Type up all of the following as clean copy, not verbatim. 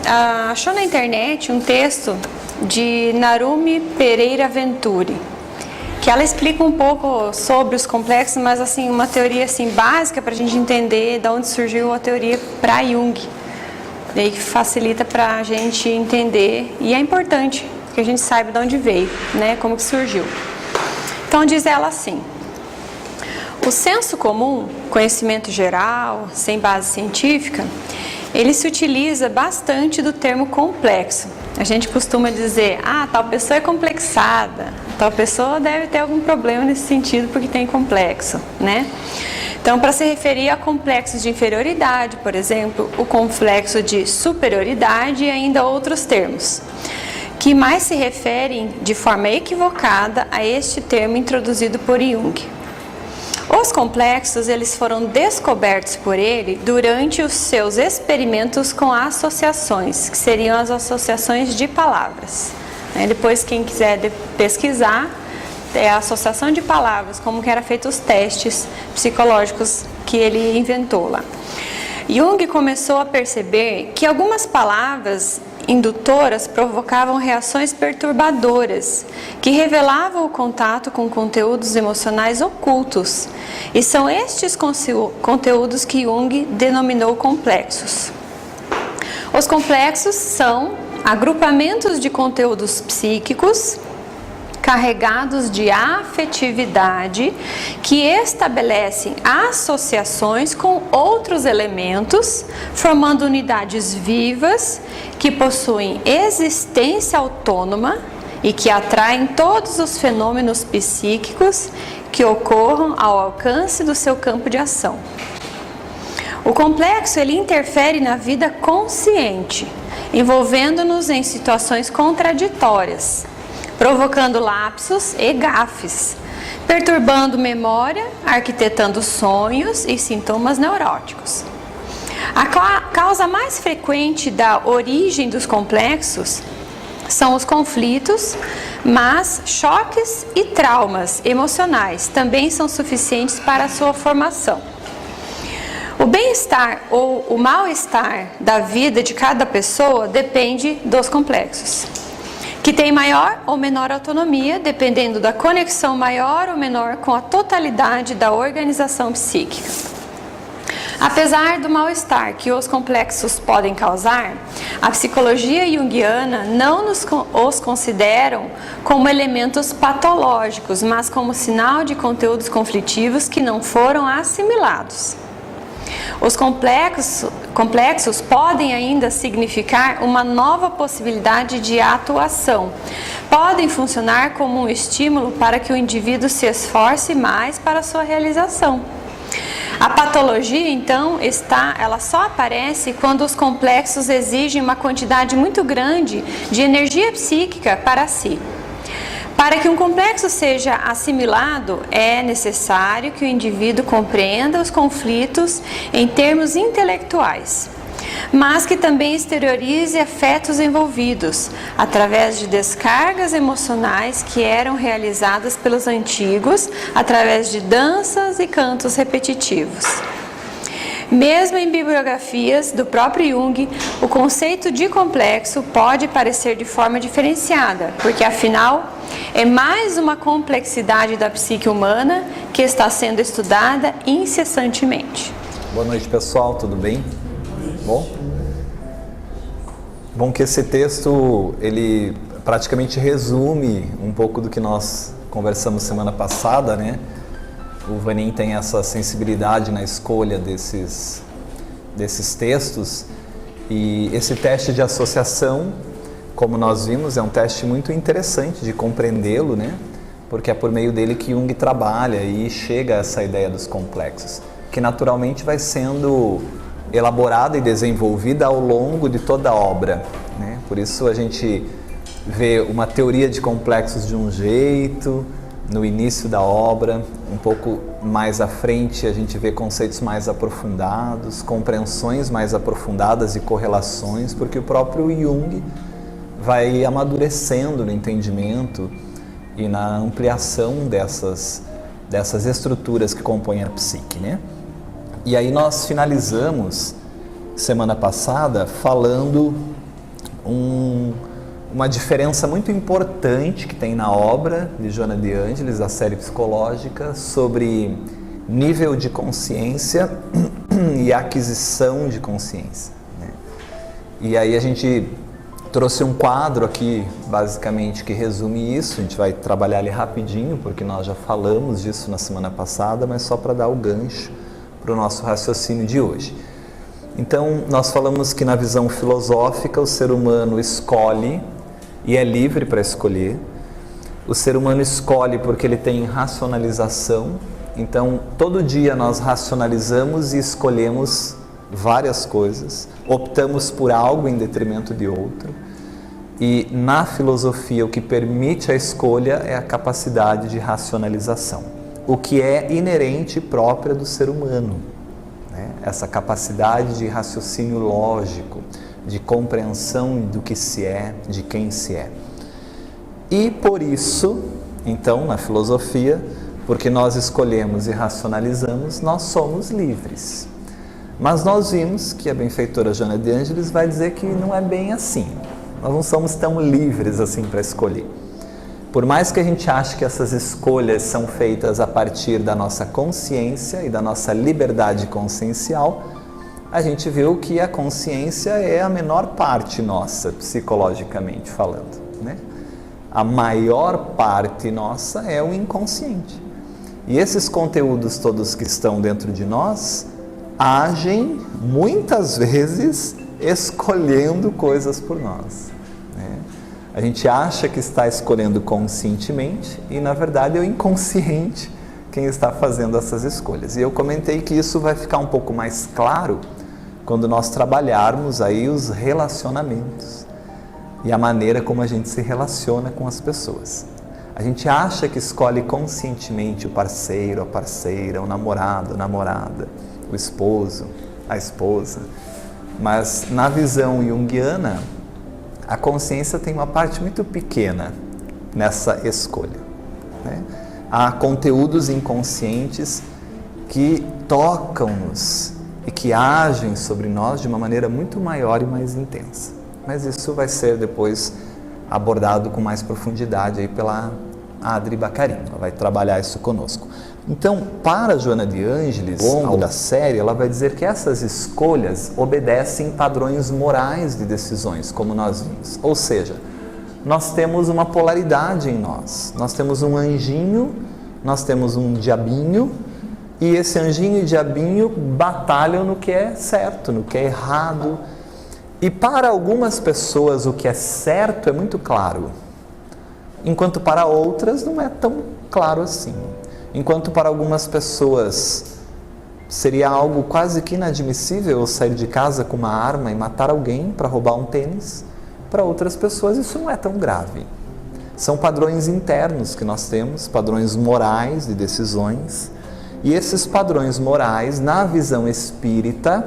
achou na internet um texto de Narumi Pereira Venturi, que ela explica um pouco sobre os complexos, mas assim, uma teoria assim, básica para a gente entender de onde surgiu a teoria para Jung. Daí que facilita para a gente entender, e é importante que a gente saiba de onde veio, né, como que surgiu. Então diz ela assim: o senso comum, conhecimento geral, sem base científica, ele se utiliza bastante do termo complexo. A gente costuma dizer, tal pessoa é complexada, tal pessoa deve ter algum problema nesse sentido porque tem complexo, né? Então, para se referir a complexos de inferioridade, por exemplo, o complexo de superioridade e ainda outros termos, que mais se referem de forma equivocada a este termo introduzido por Jung. Os complexos, eles foram descobertos por ele durante os seus experimentos com associações, que seriam as associações de palavras. Depois, quem quiser pesquisar, é a associação de palavras, como que eram feitos os testes psicológicos que ele inventou lá. Jung começou a perceber que algumas palavras indutoras provocavam reações perturbadoras, que revelavam o contato com conteúdos emocionais ocultos, e são estes conteúdos que Jung denominou complexos. Os complexos são agrupamentos de conteúdos psíquicos carregados de afetividade que estabelecem associações com outros elementos, formando unidades vivas que possuem existência autônoma e que atraem todos os fenômenos psíquicos que ocorram ao alcance do seu campo de ação. O complexo, ele interfere na vida consciente, envolvendo-nos em situações contraditórias, provocando lapsos e gafes, perturbando memória, arquitetando sonhos e sintomas neuróticos. A causa mais frequente da origem dos complexos são os conflitos, mas choques e traumas emocionais também são suficientes para a sua formação. O bem-estar ou o mal-estar da vida de cada pessoa depende dos complexos, que tem maior ou menor autonomia, dependendo da conexão maior ou menor com a totalidade da organização psíquica. Apesar do mal-estar que os complexos podem causar, a psicologia junguiana não os consideram como elementos patológicos, mas como sinal de conteúdos conflitivos que não foram assimilados. Os complexos podem ainda significar uma nova possibilidade de atuação. Podem funcionar como um estímulo para que o indivíduo se esforce mais para a sua realização. A patologia, então, ela só aparece quando os complexos exigem uma quantidade muito grande de energia psíquica para si. Para que um complexo seja assimilado, é necessário que o indivíduo compreenda os conflitos em termos intelectuais, mas que também exteriorize afetos envolvidos, através de descargas emocionais que eram realizadas pelos antigos, através de danças e cantos repetitivos. Mesmo em bibliografias do próprio Jung, o conceito de complexo pode parecer de forma diferenciada, porque afinal é mais uma complexidade da psique humana que está sendo estudada incessantemente. Boa noite, pessoal, tudo bem? Bom que esse texto, ele praticamente resume um pouco do que nós conversamos semana passada, né? O Vanin tem essa sensibilidade na escolha desses textos, e esse teste de associação, como nós vimos, é um teste muito interessante de compreendê-lo, né? Porque é por meio dele que Jung trabalha e chega a essa ideia dos complexos, que naturalmente vai sendo elaborada e desenvolvida ao longo de toda a obra, né? Por isso a gente vê uma teoria de complexos de um jeito no início da obra, um pouco mais à frente a gente vê conceitos mais aprofundados, compreensões mais aprofundadas e correlações, porque o próprio Jung vai amadurecendo no entendimento e na ampliação dessas estruturas que compõem a psique, né? E aí nós finalizamos semana passada falando uma diferença muito importante que tem na obra de Joana de Ângelis, da série psicológica, sobre nível de consciência e aquisição de consciência, né? E aí a gente trouxe um quadro aqui, basicamente, que resume isso. A gente vai trabalhar ali rapidinho, porque nós já falamos disso na semana passada, mas só para dar o gancho para o nosso raciocínio de hoje. Então, nós falamos que na visão filosófica o ser humano escolhe e é livre para escolher. O ser humano escolhe porque ele tem racionalização. Então, todo dia nós racionalizamos e escolhemos várias coisas, optamos por algo em detrimento de outro. E na filosofia o que permite a escolha é a capacidade de racionalização, o que é inerente e própria do ser humano, né? Essa capacidade de raciocínio lógico, de compreensão do que se é, de quem se é. E por isso, então, na filosofia, porque nós escolhemos e racionalizamos, nós somos livres. Mas nós vimos que a benfeitora Joana de Ângelis vai dizer que não é bem assim. Nós não somos tão livres assim para escolher. Por mais que a gente ache que essas escolhas são feitas a partir da nossa consciência e da nossa liberdade consciencial, a gente viu que a consciência é a menor parte nossa, psicologicamente falando, né? A maior parte nossa é o inconsciente. E esses conteúdos todos que estão dentro de nós agem muitas vezes escolhendo coisas por nós, né? A gente acha que está escolhendo conscientemente e na verdade é o inconsciente quem está fazendo essas escolhas. E eu comentei que isso vai ficar um pouco mais claro quando nós trabalharmos aí os relacionamentos e a maneira como a gente se relaciona com as pessoas. A gente acha que escolhe conscientemente o parceiro, a parceira, o namorado, a namorada, o esposo, a esposa, mas na visão junguiana a consciência tem uma parte muito pequena nessa escolha, né? Há conteúdos inconscientes que tocam-nos e que agem sobre nós de uma maneira muito maior e mais intensa, mas isso vai ser depois abordado com mais profundidade aí pela Adri Bacarin, ela vai trabalhar isso conosco. Então, para Joana de Ângelis, ao longo da série, ela vai dizer que essas escolhas obedecem padrões morais de decisões, como nós vimos. Ou seja, nós temos uma polaridade em nós. Nós temos um anjinho, nós temos um diabinho, e esse anjinho e diabinho batalham no que é certo, no que é errado. E para algumas pessoas o que é certo é muito claro, enquanto para outras não é tão claro assim. Enquanto para algumas pessoas seria algo quase que inadmissível sair de casa com uma arma e matar alguém para roubar um tênis, para outras pessoas isso não é tão grave. São padrões internos que nós temos, padrões morais de decisões, e esses padrões morais, na visão espírita,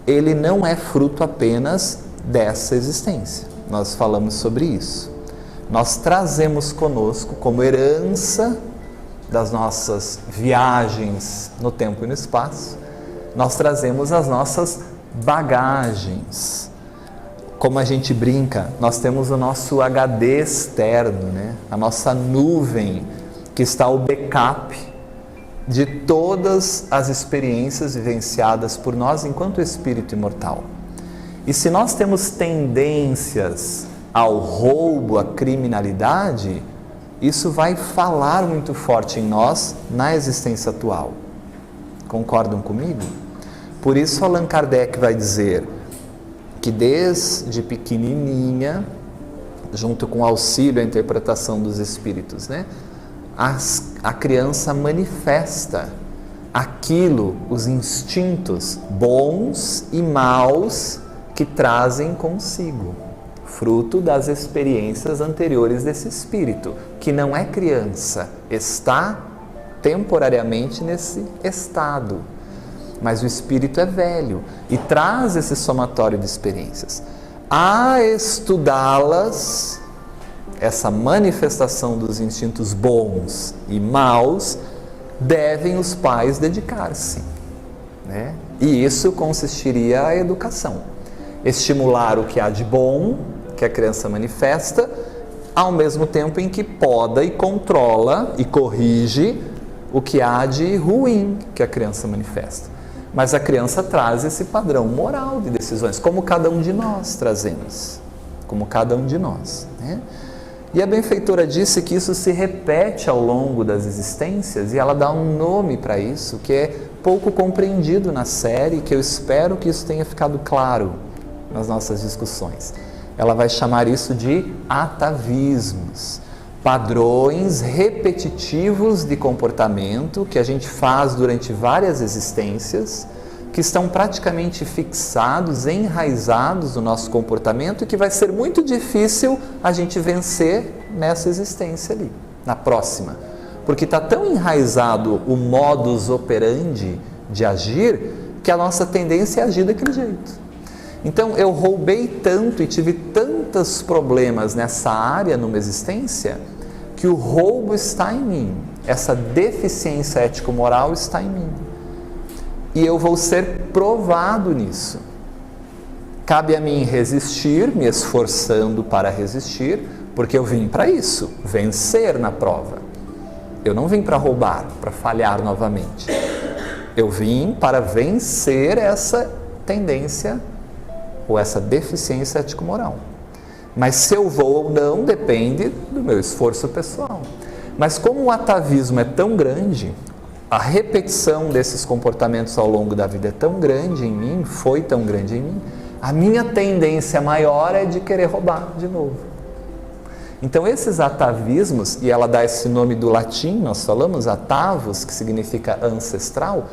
ele não é fruto apenas dessa existência. Nós falamos sobre isso. Nós trazemos conosco como herança das nossas viagens no tempo e no espaço, nós trazemos as nossas bagagens. Como a gente brinca, nós temos o nosso HD externo, né? A nossa nuvem, que está o backup de todas as experiências vivenciadas por nós enquanto espírito imortal. E se nós temos tendências ao roubo, à criminalidade, isso vai falar muito forte em nós na existência atual. Concordam comigo? Por isso Allan Kardec vai dizer que desde pequenininha, junto com o auxílio à interpretação dos espíritos, né, a criança manifesta aquilo, os instintos bons e maus que trazem consigo, fruto das experiências anteriores desse espírito, que não é criança, está temporariamente nesse estado, mas o espírito é velho e traz esse somatório de experiências. A estudá-las, essa manifestação dos instintos bons e maus, devem os pais dedicar-se, né? E isso consistiria a educação. estimular o que há de bom, que a criança manifesta, ao mesmo tempo em que poda e controla e corrige o que há de ruim que a criança manifesta. Mas a criança traz esse padrão moral de decisões, como cada um de nós trazemos, como cada um de nós, né? E a benfeitora disse que isso se repete ao longo das existências, e ela dá um nome para isso, que é pouco compreendido na série, que eu espero que isso tenha ficado claro nas nossas discussões. Ela vai chamar isso de atavismos, padrões repetitivos de comportamento que a gente faz durante várias existências, que estão praticamente fixados, enraizados no nosso comportamento e que vai ser muito difícil a gente vencer nessa existência ali, na próxima. Porque está tão enraizado o modus operandi de agir que a nossa tendência é agir daquele jeito. Então eu roubei tanto e tive tantos problemas nessa área numa existência que o roubo está em mim, essa deficiência ético-moral está em mim. E eu vou ser provado nisso. Cabe a mim resistir, me esforçando para resistir, porque eu vim para isso, vencer na prova. Eu não vim para roubar, para falhar novamente. Eu vim para vencer essa tendência ou essa deficiência ético-moral. Mas se eu vou ou não depende do meu esforço pessoal. Mas como o atavismo é tão grande, a repetição desses comportamentos ao longo da vida é tão grande em mim, foi tão grande em mim, a minha tendência maior é de querer roubar de novo. Então esses atavismos, e ela dá esse nome do latim, nós falamos atavos, que significa ancestral,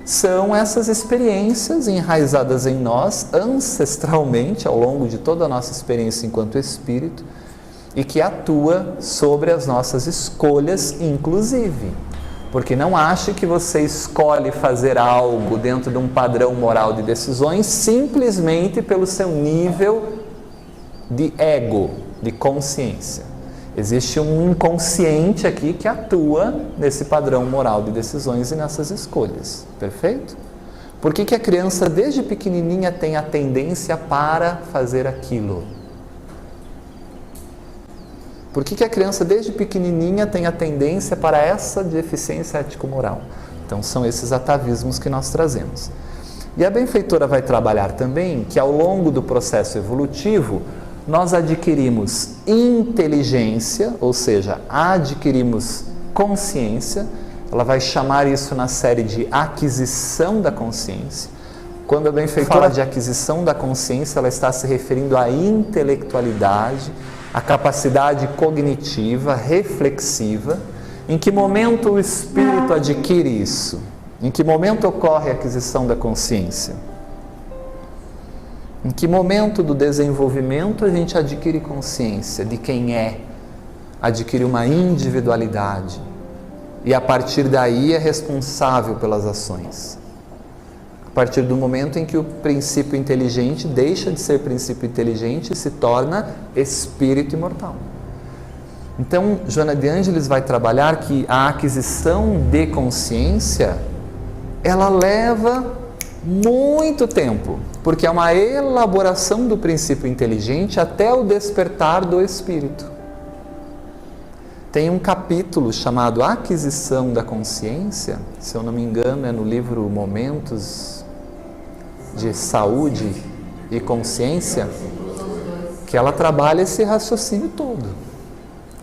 são essas experiências enraizadas em nós ancestralmente ao longo de toda a nossa experiência enquanto espírito e que atua sobre as nossas escolhas, inclusive. Porque não ache que você escolhe fazer algo dentro de um padrão moral de decisões simplesmente pelo seu nível de ego, de consciência. Existe um inconsciente aqui que atua nesse padrão moral de decisões e nessas escolhas. Perfeito? Por que a criança desde pequenininha tem a tendência para fazer aquilo? Por que a criança desde pequenininha tem a tendência para essa deficiência ético-moral? Então são esses atavismos que nós trazemos. E a benfeitora vai trabalhar também que ao longo do processo evolutivo nós adquirimos inteligência, ou seja, adquirimos consciência. Ela vai chamar isso na série de aquisição da consciência. Quando a benfeitora fala de aquisição da consciência, ela está se referindo à intelectualidade, à capacidade cognitiva, reflexiva. Em que momento o espírito adquire isso? Em que momento ocorre a aquisição da consciência? Em que momento do desenvolvimento a gente adquire consciência de quem é? Adquire uma individualidade. E a partir daí é responsável pelas ações. A partir do momento em que o princípio inteligente deixa de ser princípio inteligente e se torna espírito imortal. Então, Joana de Ângeles vai trabalhar que a aquisição de consciência, ela leva muito tempo, porque é uma elaboração do princípio inteligente até o despertar do espírito. Tem um capítulo chamado Aquisição da Consciência, se eu não me engano é no livro Momentos de Saúde e Consciência, que ela trabalha esse raciocínio todo.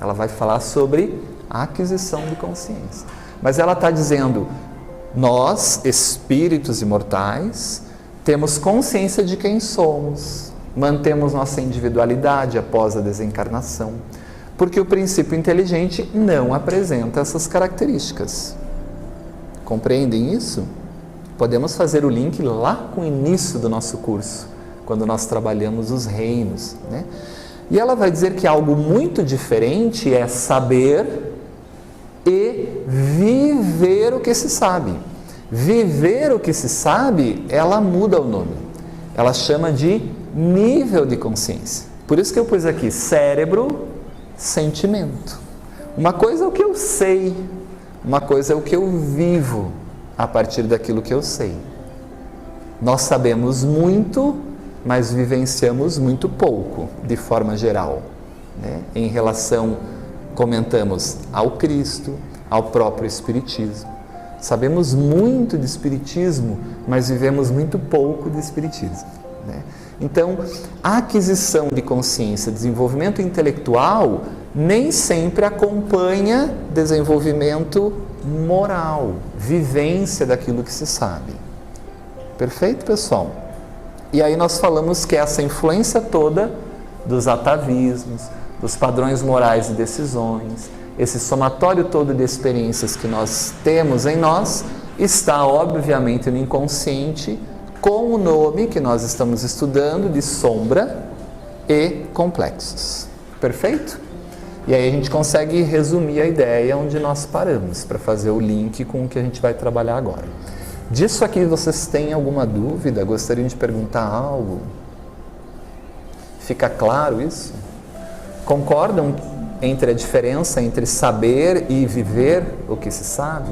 Ela vai falar sobre a aquisição de consciência. Mas ela está dizendo, nós, espíritos imortais, temos consciência de quem somos, mantemos nossa individualidade após a desencarnação, porque o princípio inteligente não apresenta essas características. Compreendem isso? Podemos fazer o link lá com o início do nosso curso, quando nós trabalhamos os reinos, né? E ela vai dizer que algo muito diferente é saber e viver o que se sabe. Viver o que se sabe, ela muda o nome. Ela chama de nível de consciência. Por isso que eu pus aqui cérebro, sentimento. Uma coisa é o que eu sei, uma coisa é o que eu vivo a partir daquilo que eu sei. Nós sabemos muito, mas vivenciamos muito pouco, de forma geral, né? Em relação, comentamos, ao Cristo, ao próprio Espiritismo. Sabemos muito de Espiritismo, mas vivemos muito pouco de Espiritismo, né? Então, a aquisição de consciência, desenvolvimento intelectual, nem sempre acompanha desenvolvimento moral, vivência daquilo que se sabe. Perfeito, pessoal? E aí nós falamos que essa influência toda dos atavismos, dos padrões morais e decisões, esse somatório todo de experiências que nós temos em nós, está obviamente no inconsciente, com o nome que nós estamos estudando de sombra e complexos. Perfeito? E aí a gente consegue resumir a ideia onde nós paramos, para fazer o link com o que a gente vai trabalhar agora. Disso aqui vocês têm alguma dúvida? Gostariam de perguntar algo? Fica claro isso? Concordam entre a diferença entre saber e viver o que se sabe?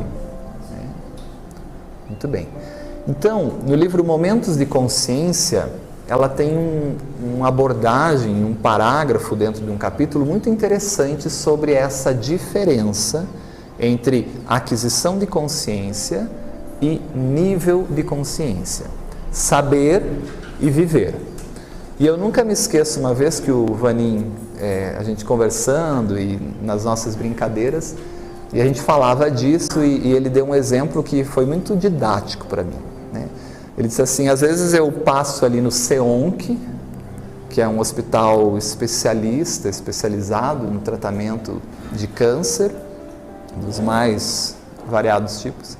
Muito bem. Então, no livro Momentos de Consciência, ela tem uma abordagem, um parágrafo dentro de um capítulo muito interessante sobre essa diferença entre aquisição de consciência e nível de consciência, saber e viver. E eu nunca me esqueço, uma vez que o Vanin, a gente conversando e nas nossas brincadeiras, e a gente falava disso e ele deu um exemplo que foi muito didático para mim, né? Ele disse assim, às vezes eu passo ali no CEONC, que é um hospital especializado no tratamento de câncer, dos mais variados tipos.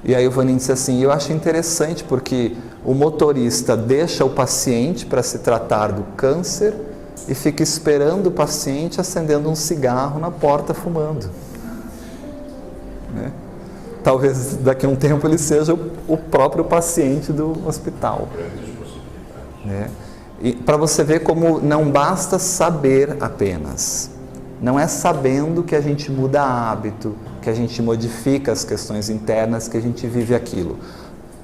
E aí o Vanin disse assim, eu acho interessante porque o motorista deixa o paciente para se tratar do câncer e fica esperando o paciente acendendo um cigarro na porta fumando, né? Talvez daqui a um tempo ele seja o próprio paciente do hospital, né? E para você ver como não basta saber apenas, não é sabendo que a gente muda hábito, que a gente modifica as questões internas, que a gente vive aquilo.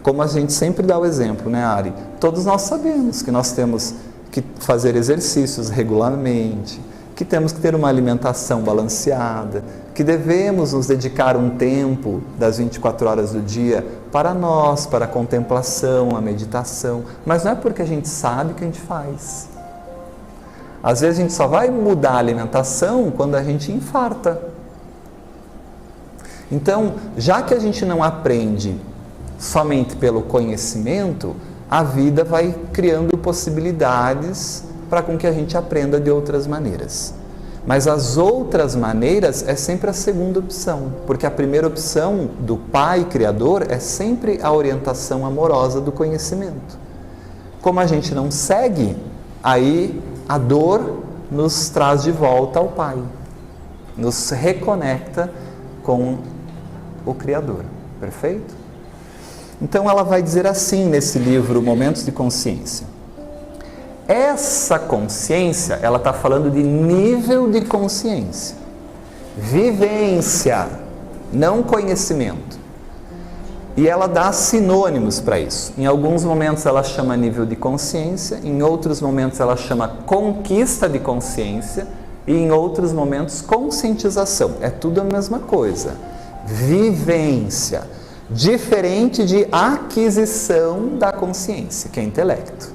Como a gente sempre dá o exemplo, né, Ari? Todos nós sabemos que nós temos que fazer exercícios regularmente, que temos que ter uma alimentação balanceada, que devemos nos dedicar um tempo das 24 horas do dia para nós, para a contemplação, a meditação, mas não é porque a gente sabe que a gente faz. Às vezes a gente só vai mudar a alimentação quando a gente infarta. Então, já que a gente não aprende somente pelo conhecimento, a vida vai criando possibilidades para com que a gente aprenda de outras maneiras. Mas as outras maneiras é sempre a segunda opção, porque a primeira opção do Pai Criador é sempre a orientação amorosa do conhecimento. Como a gente não segue, aí a dor nos traz de volta ao Pai, nos reconecta com o Criador. Perfeito? Então ela vai dizer assim nesse livro Momentos de Consciência. Essa consciência, ela está falando de nível de consciência, vivência, não conhecimento. E ela dá sinônimos para isso. Em alguns momentos ela chama nível de consciência, em outros momentos ela chama conquista de consciência e em outros momentos conscientização. É tudo a mesma coisa. Vivência, diferente de aquisição da consciência, que é intelecto.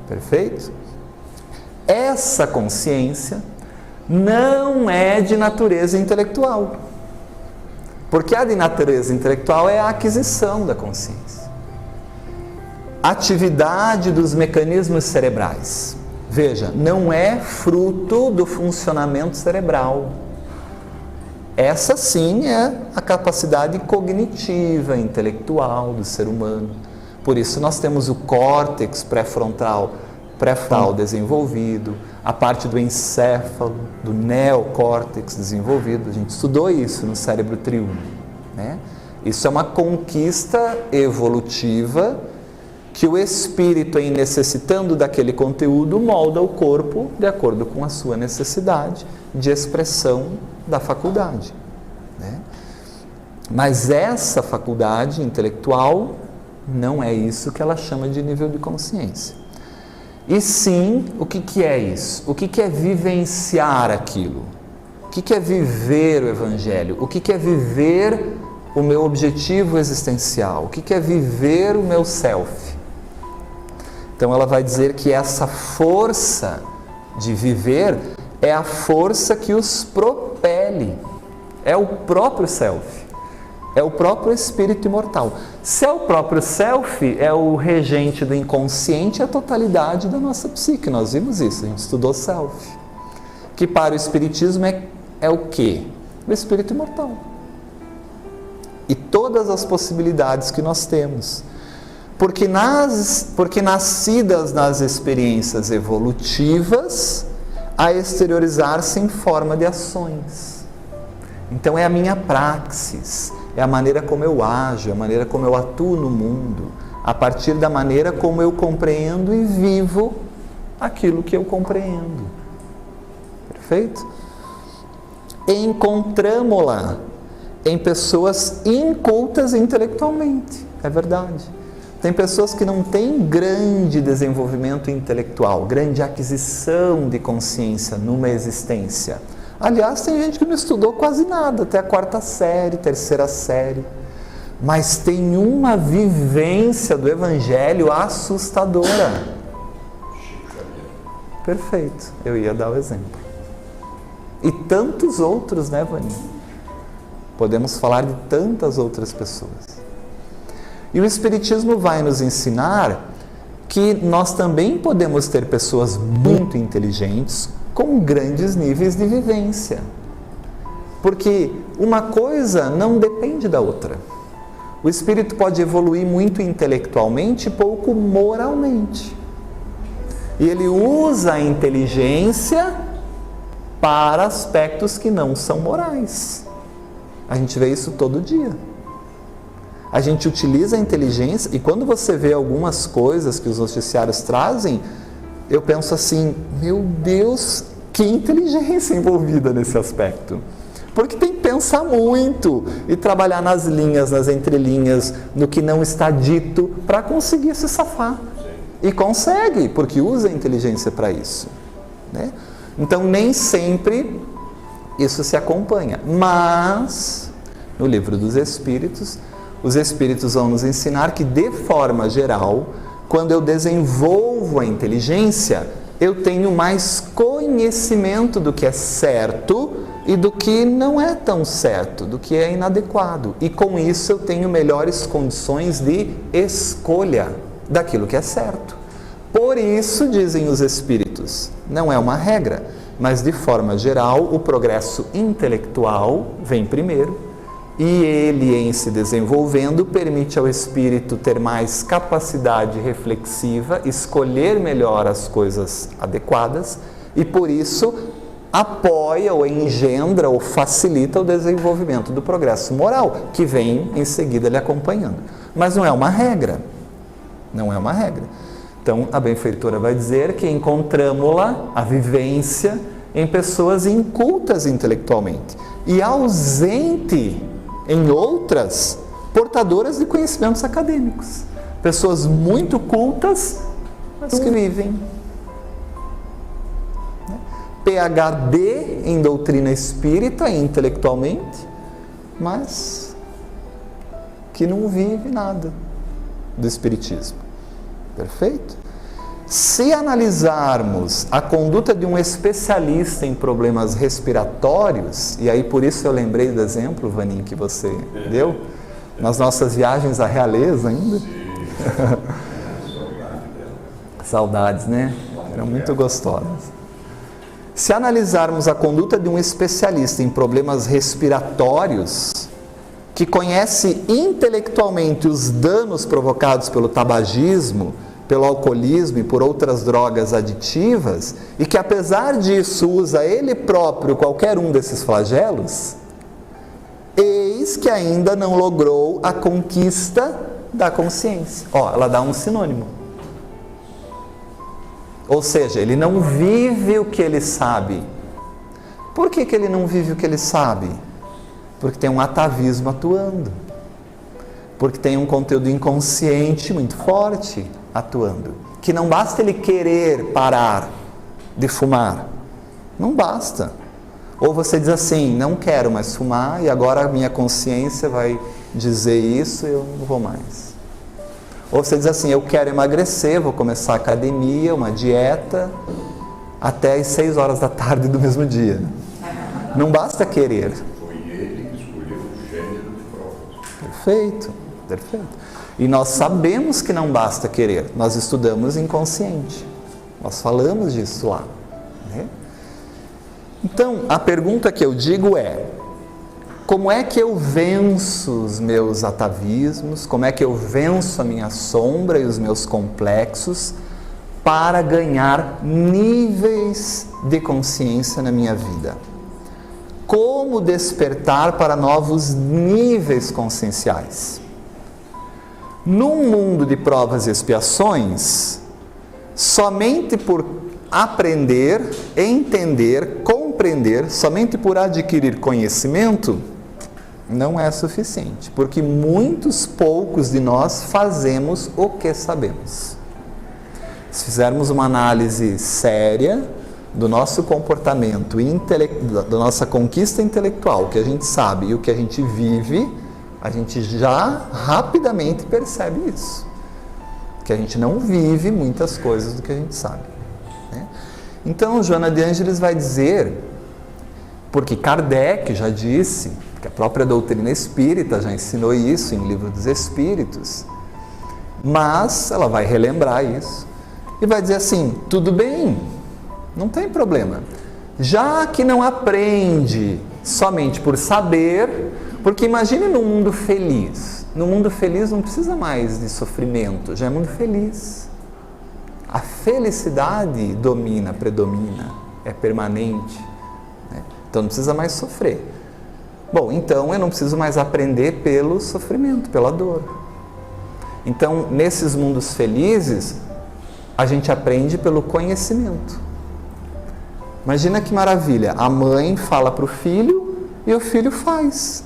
Perfeito? Essa consciência não é de natureza intelectual. Porque a de natureza intelectual é a aquisição da consciência. Atividade dos mecanismos cerebrais. Veja, não é fruto do funcionamento cerebral. Essa sim é a capacidade cognitiva, intelectual do ser humano. Por isso nós temos o córtex pré-frontal desenvolvido, a parte do encéfalo, do neocórtex desenvolvido. A gente estudou isso no cérebro triuno, né? Isso é uma conquista evolutiva que o espírito, em necessitando daquele conteúdo, molda o corpo de acordo com a sua necessidade de expressão da faculdade, né? Mas essa faculdade intelectual Não é isso que ela chama de nível de consciência. E sim, o que é isso? O que é vivenciar aquilo? O que é viver o Evangelho? O que é viver o meu objetivo existencial? O que é viver o meu self? Então ela vai dizer que essa força de viver é a força que os propele. É o próprio self. É o próprio espírito imortal. Se é o próprio self, é o regente do inconsciente, a totalidade da nossa psique. Nós vimos isso, a gente estudou self. Que para o espiritismo é o quê? O espírito imortal. E todas as possibilidades que nós temos. Porque nascidas nas experiências evolutivas, a exteriorizar-se em forma de ações. Então é a minha praxis. É a maneira como eu ajo, é a maneira como eu atuo no mundo, a partir da maneira como eu compreendo e vivo aquilo que eu compreendo. Perfeito? Encontramo-la em pessoas incultas intelectualmente, é verdade. Tem pessoas que não têm grande desenvolvimento intelectual, grande aquisição de consciência numa existência. Aliás, tem gente que não estudou quase nada, até a 4ª série, 3ª série. Mas tem uma vivência do Evangelho assustadora. Perfeito, eu ia dar o exemplo. E tantos outros, né, Vani? Podemos falar de tantas outras pessoas. E o Espiritismo vai nos ensinar que nós também podemos ter pessoas muito inteligentes, com grandes níveis de vivência. Porque uma coisa não depende da outra. O espírito pode evoluir muito intelectualmente e pouco moralmente. E ele usa a inteligência para aspectos que não são morais. A gente vê isso todo dia. A gente utiliza a inteligência e quando você vê algumas coisas que os noticiários trazem, eu penso assim, meu Deus, que inteligência envolvida nesse aspecto. Porque tem que pensar muito e trabalhar nas linhas, nas entrelinhas, no que não está dito, para conseguir se safar. E consegue, porque usa a inteligência para isso. Né? Então, nem sempre isso se acompanha. Mas, no Livro dos Espíritos, os Espíritos vão nos ensinar que, de forma geral, quando eu desenvolvo a inteligência, eu tenho mais conhecimento do que é certo e do que não é tão certo, do que é inadequado. E com isso eu tenho melhores condições de escolha daquilo que é certo. Por isso, dizem os Espíritos, não é uma regra, mas de forma geral o progresso intelectual vem primeiro. E ele, em se desenvolvendo, permite ao espírito ter mais capacidade reflexiva, escolher melhor as coisas adequadas e, por isso, apoia ou engendra ou facilita o desenvolvimento do progresso moral, que vem em seguida lhe acompanhando. Mas não é uma regra. Não é uma regra. Então, a benfeitora vai dizer que encontramos-la, a vivência, em pessoas incultas intelectualmente e ausente em outras portadoras de conhecimentos acadêmicos. Pessoas muito cultas, mas que vivem. PhD em doutrina espírita, intelectualmente, mas que não vive nada do espiritismo. Perfeito? Se analisarmos a conduta de um especialista em problemas respiratórios, e aí por isso eu lembrei do exemplo, Vaninho, que você deu, nas nossas viagens à realeza ainda. Saudades, né? Eram muito gostosas. Se analisarmos a conduta de um especialista em problemas respiratórios, que conhece intelectualmente os danos provocados pelo tabagismo, pelo alcoolismo e por outras drogas aditivas, e que apesar disso usa ele próprio qualquer um desses flagelos, eis que ainda não logrou a conquista da consciência. Ela dá um sinônimo. Ou seja, ele não vive o que ele sabe. Por que ele não vive o que ele sabe? Porque tem um atavismo atuando. Porque tem um conteúdo inconsciente muito forte atuando. Que não basta ele querer parar de fumar. Não basta. Ou você diz assim, não quero mais fumar e agora a minha consciência vai dizer isso e eu não vou mais. Ou você diz assim, eu quero emagrecer, vou começar a academia, uma dieta, até às 6 horas da tarde do mesmo dia. Não basta querer. Foi ele que escolheu o gênero de provas. Perfeito, perfeito. E nós sabemos que não basta querer, nós estudamos inconsciente. Nós falamos disso lá. Né? Então, a pergunta que eu digo é, como é que eu venço os meus atavismos, como é que eu venço a minha sombra e os meus complexos para ganhar níveis de consciência na minha vida? Como despertar para novos níveis conscienciais? Num mundo de provas e expiações, somente por aprender, entender, compreender, somente por adquirir conhecimento, não é suficiente, porque muitos poucos de nós fazemos o que sabemos. Se fizermos uma análise séria do nosso comportamento, da nossa conquista intelectual, o que a gente sabe e o que a gente vive, a gente já rapidamente percebe isso. Que a gente não vive muitas coisas do que a gente sabe. Né? Então, Joana de Ângeles vai dizer, porque Kardec já disse, que a própria doutrina espírita já ensinou isso em Livro dos Espíritos, mas ela vai relembrar isso e vai dizer assim, tudo bem, não tem problema. Já que não aprende somente por saber, porque imagine num mundo feliz. No mundo feliz não precisa mais de sofrimento, já é mundo feliz. A felicidade predomina, é permanente. Né? Então não precisa mais sofrer. Bom, então eu não preciso mais aprender pelo sofrimento, pela dor. Então, nesses mundos felizes, a gente aprende pelo conhecimento. Imagina que maravilha, a mãe fala para o filho e o filho faz.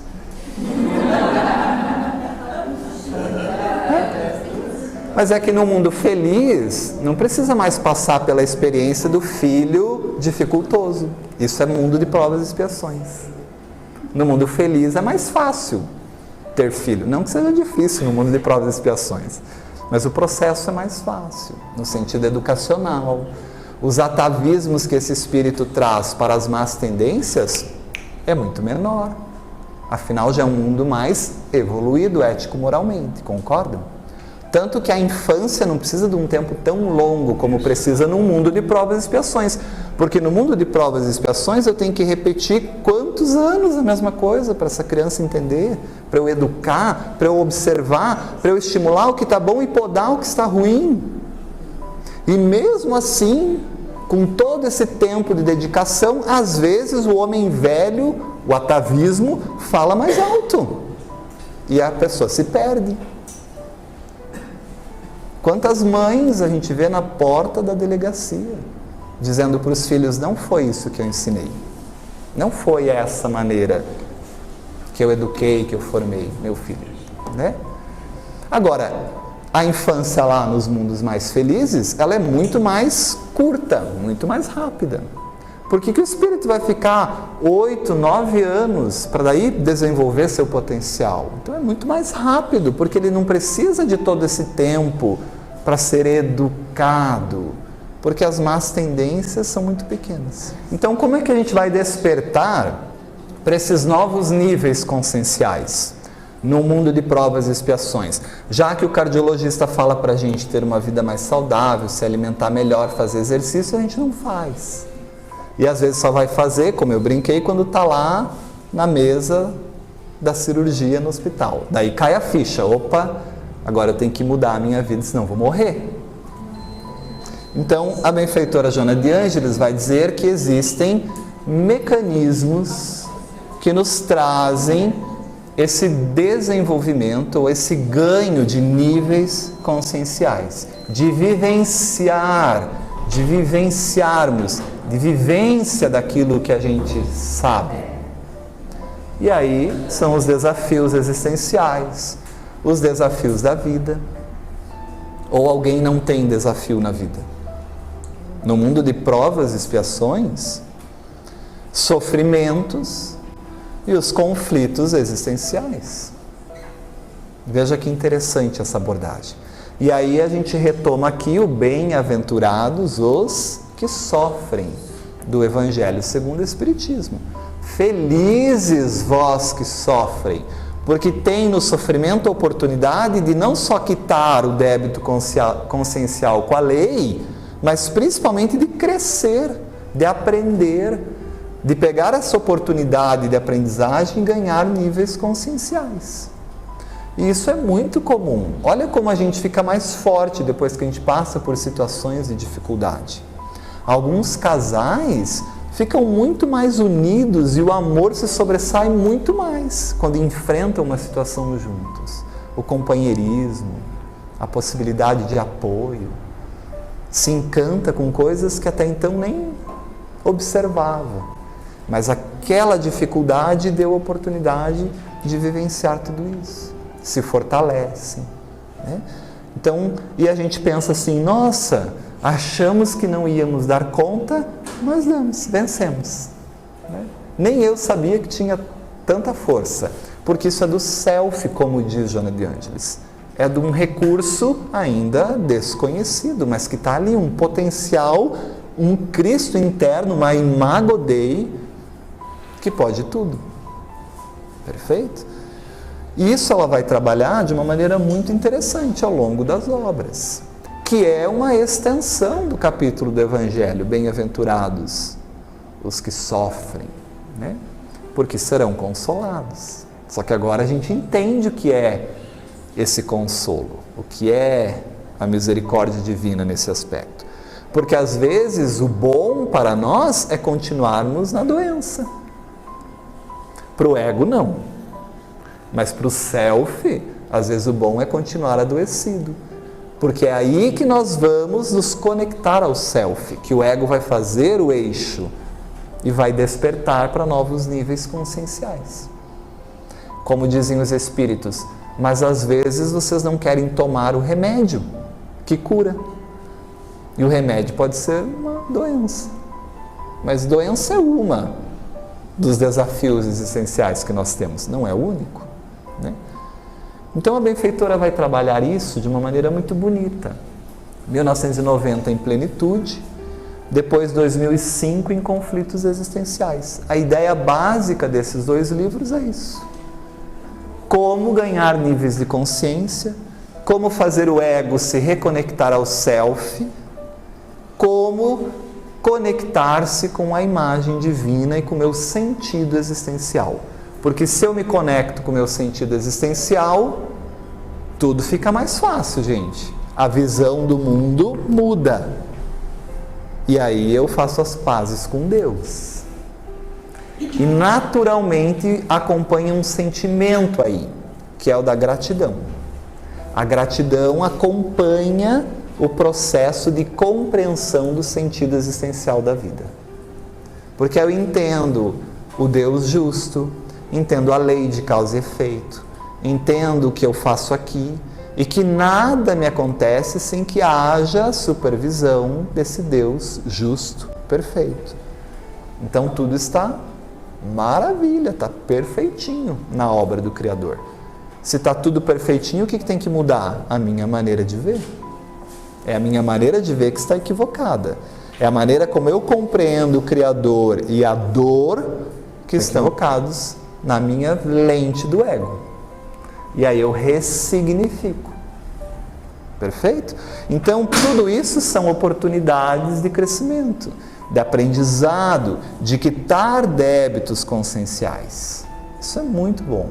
Mas é que no mundo feliz, não precisa mais passar pela experiência do filho dificultoso. Isso é mundo de provas e expiações. No mundo feliz é mais fácil ter filho. Não que seja difícil no mundo de provas e expiações, mas o processo é mais fácil, no sentido educacional. Os atavismos que esse espírito traz para as más tendências é muito menor. Afinal, já é um mundo mais evoluído ético-moralmente, concordam? Tanto que a infância não precisa de um tempo tão longo como precisa num mundo de provas e expiações. Porque no mundo de provas e expiações eu tenho que repetir quantos anos a mesma coisa para essa criança entender, para eu educar, para eu observar, para eu estimular o que está bom e podar o que está ruim. E mesmo assim, com todo esse tempo de dedicação, às vezes o homem velho, o atavismo, fala mais alto. E a pessoa se perde. Quantas mães a gente vê na porta da delegacia, dizendo para os filhos, não foi isso que eu ensinei. Não foi essa maneira que eu eduquei, que eu formei meu filho. Né? Agora, a infância lá nos mundos mais felizes, ela é muito mais curta, muito mais rápida. Por que o espírito vai ficar 8, 9 anos para daí desenvolver seu potencial? Então é muito mais rápido, porque ele não precisa de todo esse tempo para ser educado, porque as más tendências são muito pequenas. Então como é que a gente vai despertar para esses novos níveis conscienciais no mundo de provas e expiações? Já que o cardiologista fala para a gente ter uma vida mais saudável, se alimentar melhor, fazer exercício, a gente não faz. E às vezes só vai fazer, como eu brinquei, quando está lá na mesa da cirurgia no hospital. Daí cai a ficha, opa, agora eu tenho que mudar a minha vida, senão eu vou morrer. Então, a benfeitora Joana de Ângeles vai dizer que existem mecanismos que nos trazem esse desenvolvimento, ou esse ganho de níveis conscienciais, de vivenciarmos, de vivência daquilo que a gente sabe. E aí são os desafios existenciais, os desafios da vida. Ou alguém não tem desafio na vida? No mundo de provas e expiações, sofrimentos e os conflitos existenciais. Veja que interessante essa abordagem. E aí a gente retoma aqui o bem-aventurados os que sofrem, do Evangelho segundo o Espiritismo. Felizes vós que sofrem, porque tem no sofrimento a oportunidade de não só quitar o débito consciencial com a lei, mas principalmente de crescer, de aprender, de pegar essa oportunidade de aprendizagem e ganhar níveis conscienciais. E isso é muito comum. Olha como a gente fica mais forte depois que a gente passa por situações de dificuldade. Alguns casais ficam muito mais unidos e o amor se sobressai muito mais quando enfrentam uma situação juntos. O companheirismo, a possibilidade de apoio, se encanta com coisas que até então nem observava. Mas aquela dificuldade deu oportunidade de vivenciar tudo isso. Se fortalecem, né? Então, e a gente pensa assim, nossa, achamos que não íamos dar conta, mas damos, vencemos, né? Nem eu sabia que tinha tanta força, porque isso é do self, como diz Joana de Ângeles. É de um recurso ainda desconhecido, mas que está ali, um potencial, um Cristo interno, uma imago Dei, que pode tudo. Perfeito? E isso ela vai trabalhar de uma maneira muito interessante ao longo das obras, que é uma extensão do capítulo do Evangelho, bem-aventurados os que sofrem, né? Porque serão consolados. Só que agora a gente entende o que é esse consolo, o que é a misericórdia divina nesse aspecto. Porque às vezes o bom para nós é continuarmos na doença. Para o ego, não. Mas para o self, às vezes o bom é continuar adoecido. Porque é aí que nós vamos nos conectar ao self, que o ego vai fazer o eixo e vai despertar para novos níveis conscienciais. Como dizem os espíritos, mas às vezes vocês não querem tomar o remédio que cura. E o remédio pode ser uma doença. Mas doença é uma dos desafios existenciais que nós temos, não é o único, né? Então a benfeitora vai trabalhar isso de uma maneira muito bonita. 1990 em plenitude, depois 2005 em conflitos existenciais. A ideia básica desses dois livros é isso. Como ganhar níveis de consciência, como fazer o ego se reconectar ao self, como conectar-se com a imagem divina e com o meu sentido existencial. Porque se eu me conecto com o meu sentido existencial, tudo fica mais fácil, gente. A visão do mundo muda. E aí eu faço as pazes com Deus. E naturalmente acompanha um sentimento aí, que é o da gratidão. A gratidão acompanha o processo de compreensão do sentido existencial da vida. Porque eu entendo o Deus justo, entendo a lei de causa e efeito, entendo o que eu faço aqui e que nada me acontece sem que haja supervisão desse Deus justo, perfeito. Então tudo está maravilha, está perfeitinho na obra do Criador. Se está tudo perfeitinho, o que tem que mudar? A minha maneira de ver. É a minha maneira de ver que está equivocada. É a maneira como eu compreendo o Criador e a dor que estão equivocados na minha lente do ego. E aí eu ressignifico. Perfeito? Então, tudo isso são oportunidades de crescimento, de aprendizado, de quitar débitos conscienciais. Isso é muito bom.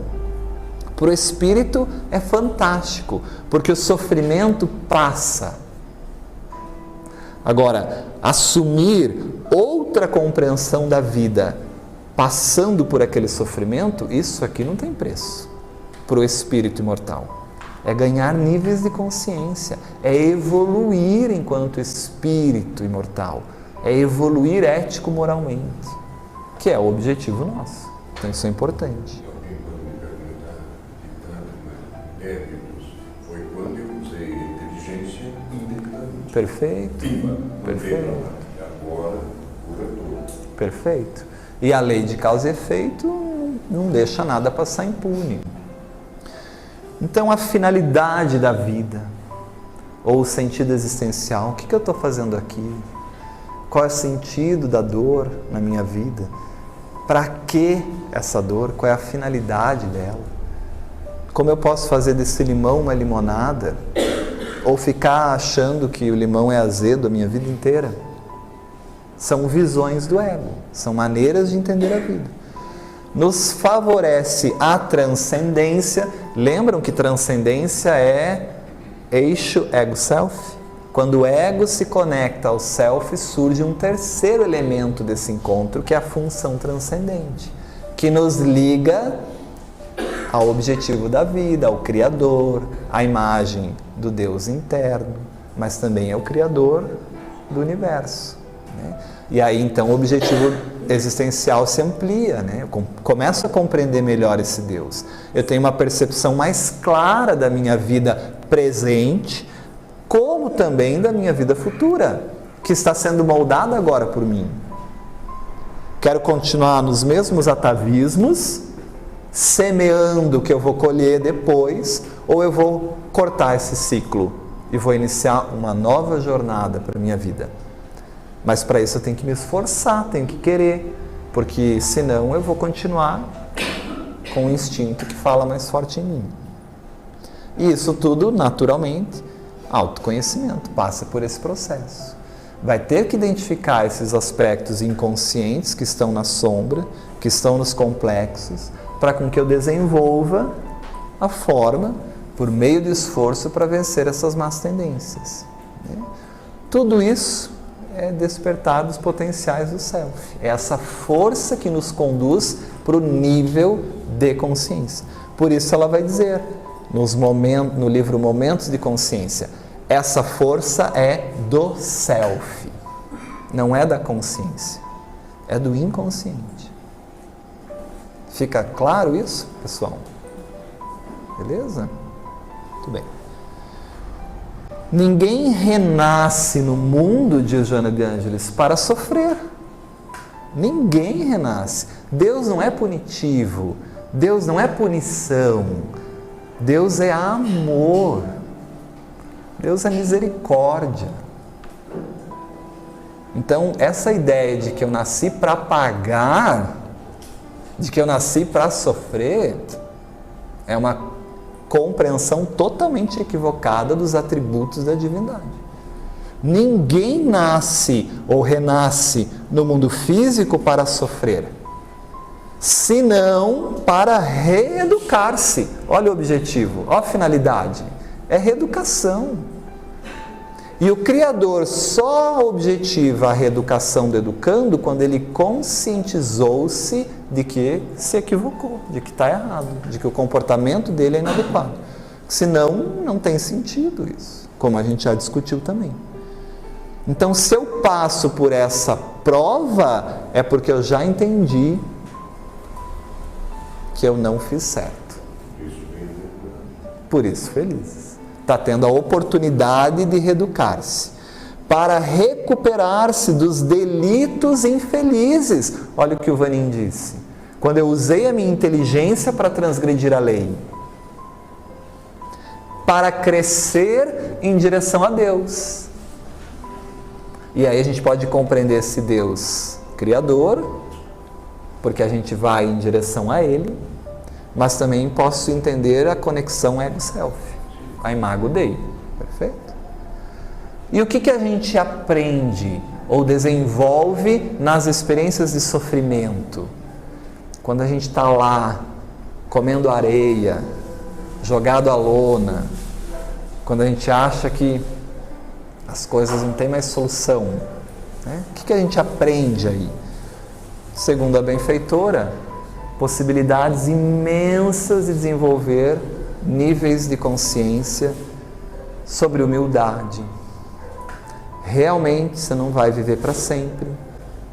Para o espírito é fantástico, porque o sofrimento passa. Agora, assumir outra compreensão da vida, passando por aquele sofrimento, isso aqui não tem preço para o espírito imortal. É ganhar níveis de consciência, é evoluir enquanto espírito imortal, é evoluir ético-moralmente, que é o objetivo nosso. Então isso é importante. Alguém pode me perguntar, ditado, mas débito Perfeito. Viva. Perfeito. E agora, cura tudo. Perfeito. E a lei de causa e efeito não deixa nada passar impune. Então, a finalidade da vida, ou o sentido existencial, o que eu estou fazendo aqui? Qual é o sentido da dor na minha vida? Para que essa dor? Qual é a finalidade dela? Como eu posso fazer desse limão uma limonada? Ou ficar achando que o limão é azedo a minha vida inteira? São visões do ego, são maneiras de entender a vida. Nos favorece a transcendência. Lembram que transcendência é eixo ego-self? Quando o ego se conecta ao self, surge um terceiro elemento desse encontro, que é a função transcendente, que nos liga ao objetivo da vida, ao Criador, à imagem do Deus interno, mas também é o Criador do universo, né? E aí então o objetivo existencial se amplia, né? Eu começo a compreender melhor esse Deus. Eu tenho uma percepção mais clara da minha vida presente, como também da minha vida futura, que está sendo moldada agora por mim. Quero continuar nos mesmos atavismos, semeando o que eu vou colher depois, ou eu vou cortar esse ciclo e vou iniciar uma nova jornada para a minha vida. Mas para isso eu tenho que me esforçar, tenho que querer, porque senão eu vou continuar com o instinto que fala mais forte em mim. E isso tudo, naturalmente, autoconhecimento, passa por esse processo. Vai ter que identificar esses aspectos inconscientes que estão na sombra, que estão nos complexos, para com que eu desenvolva a forma, por meio do esforço, para vencer essas más tendências, né? Tudo isso é despertar dos potenciais do self. É essa força que nos conduz para o nível de consciência. Por isso ela vai dizer, no livro Momentos de Consciência, essa força é do self, não é da consciência, é do inconsciente. Fica claro isso, pessoal? Beleza? Muito bem. Ninguém renasce no mundo, diz Joana de Ângeles, para sofrer. Ninguém renasce. Deus não é punitivo, Deus não é punição, Deus é amor, Deus é misericórdia. Então, essa ideia de que eu nasci para pagar, de que eu nasci para sofrer, é uma compreensão totalmente equivocada dos atributos da divindade. Ninguém nasce ou renasce no mundo físico para sofrer, senão para reeducar-se. Olha o objetivo, olha a finalidade, é reeducação. E o Criador só objetiva a reeducação do educando quando ele conscientizou-se de que se equivocou, de que está errado, de que o comportamento dele é inadequado. Senão, não tem sentido isso, como a gente já discutiu também. Então, se eu passo por essa prova, é porque eu já entendi que eu não fiz certo. Por isso, felizes. Está tendo a oportunidade de reeducar-se, para recuperar-se dos delitos infelizes. Olha o que o Vanin disse. Quando eu usei a minha inteligência para transgredir a lei, para crescer em direção a Deus. E aí a gente pode compreender esse Deus Criador, porque a gente vai em direção a Ele, mas também posso entender a conexão ego-self, a imago Dei, perfeito? E o que a gente aprende ou desenvolve nas experiências de sofrimento? Quando a gente está lá, comendo areia, jogado à lona, quando a gente acha que as coisas não têm mais solução, né? O que a gente aprende aí? Segundo a benfeitora, possibilidades imensas de desenvolver níveis de consciência sobre humildade. Realmente você não vai viver para sempre,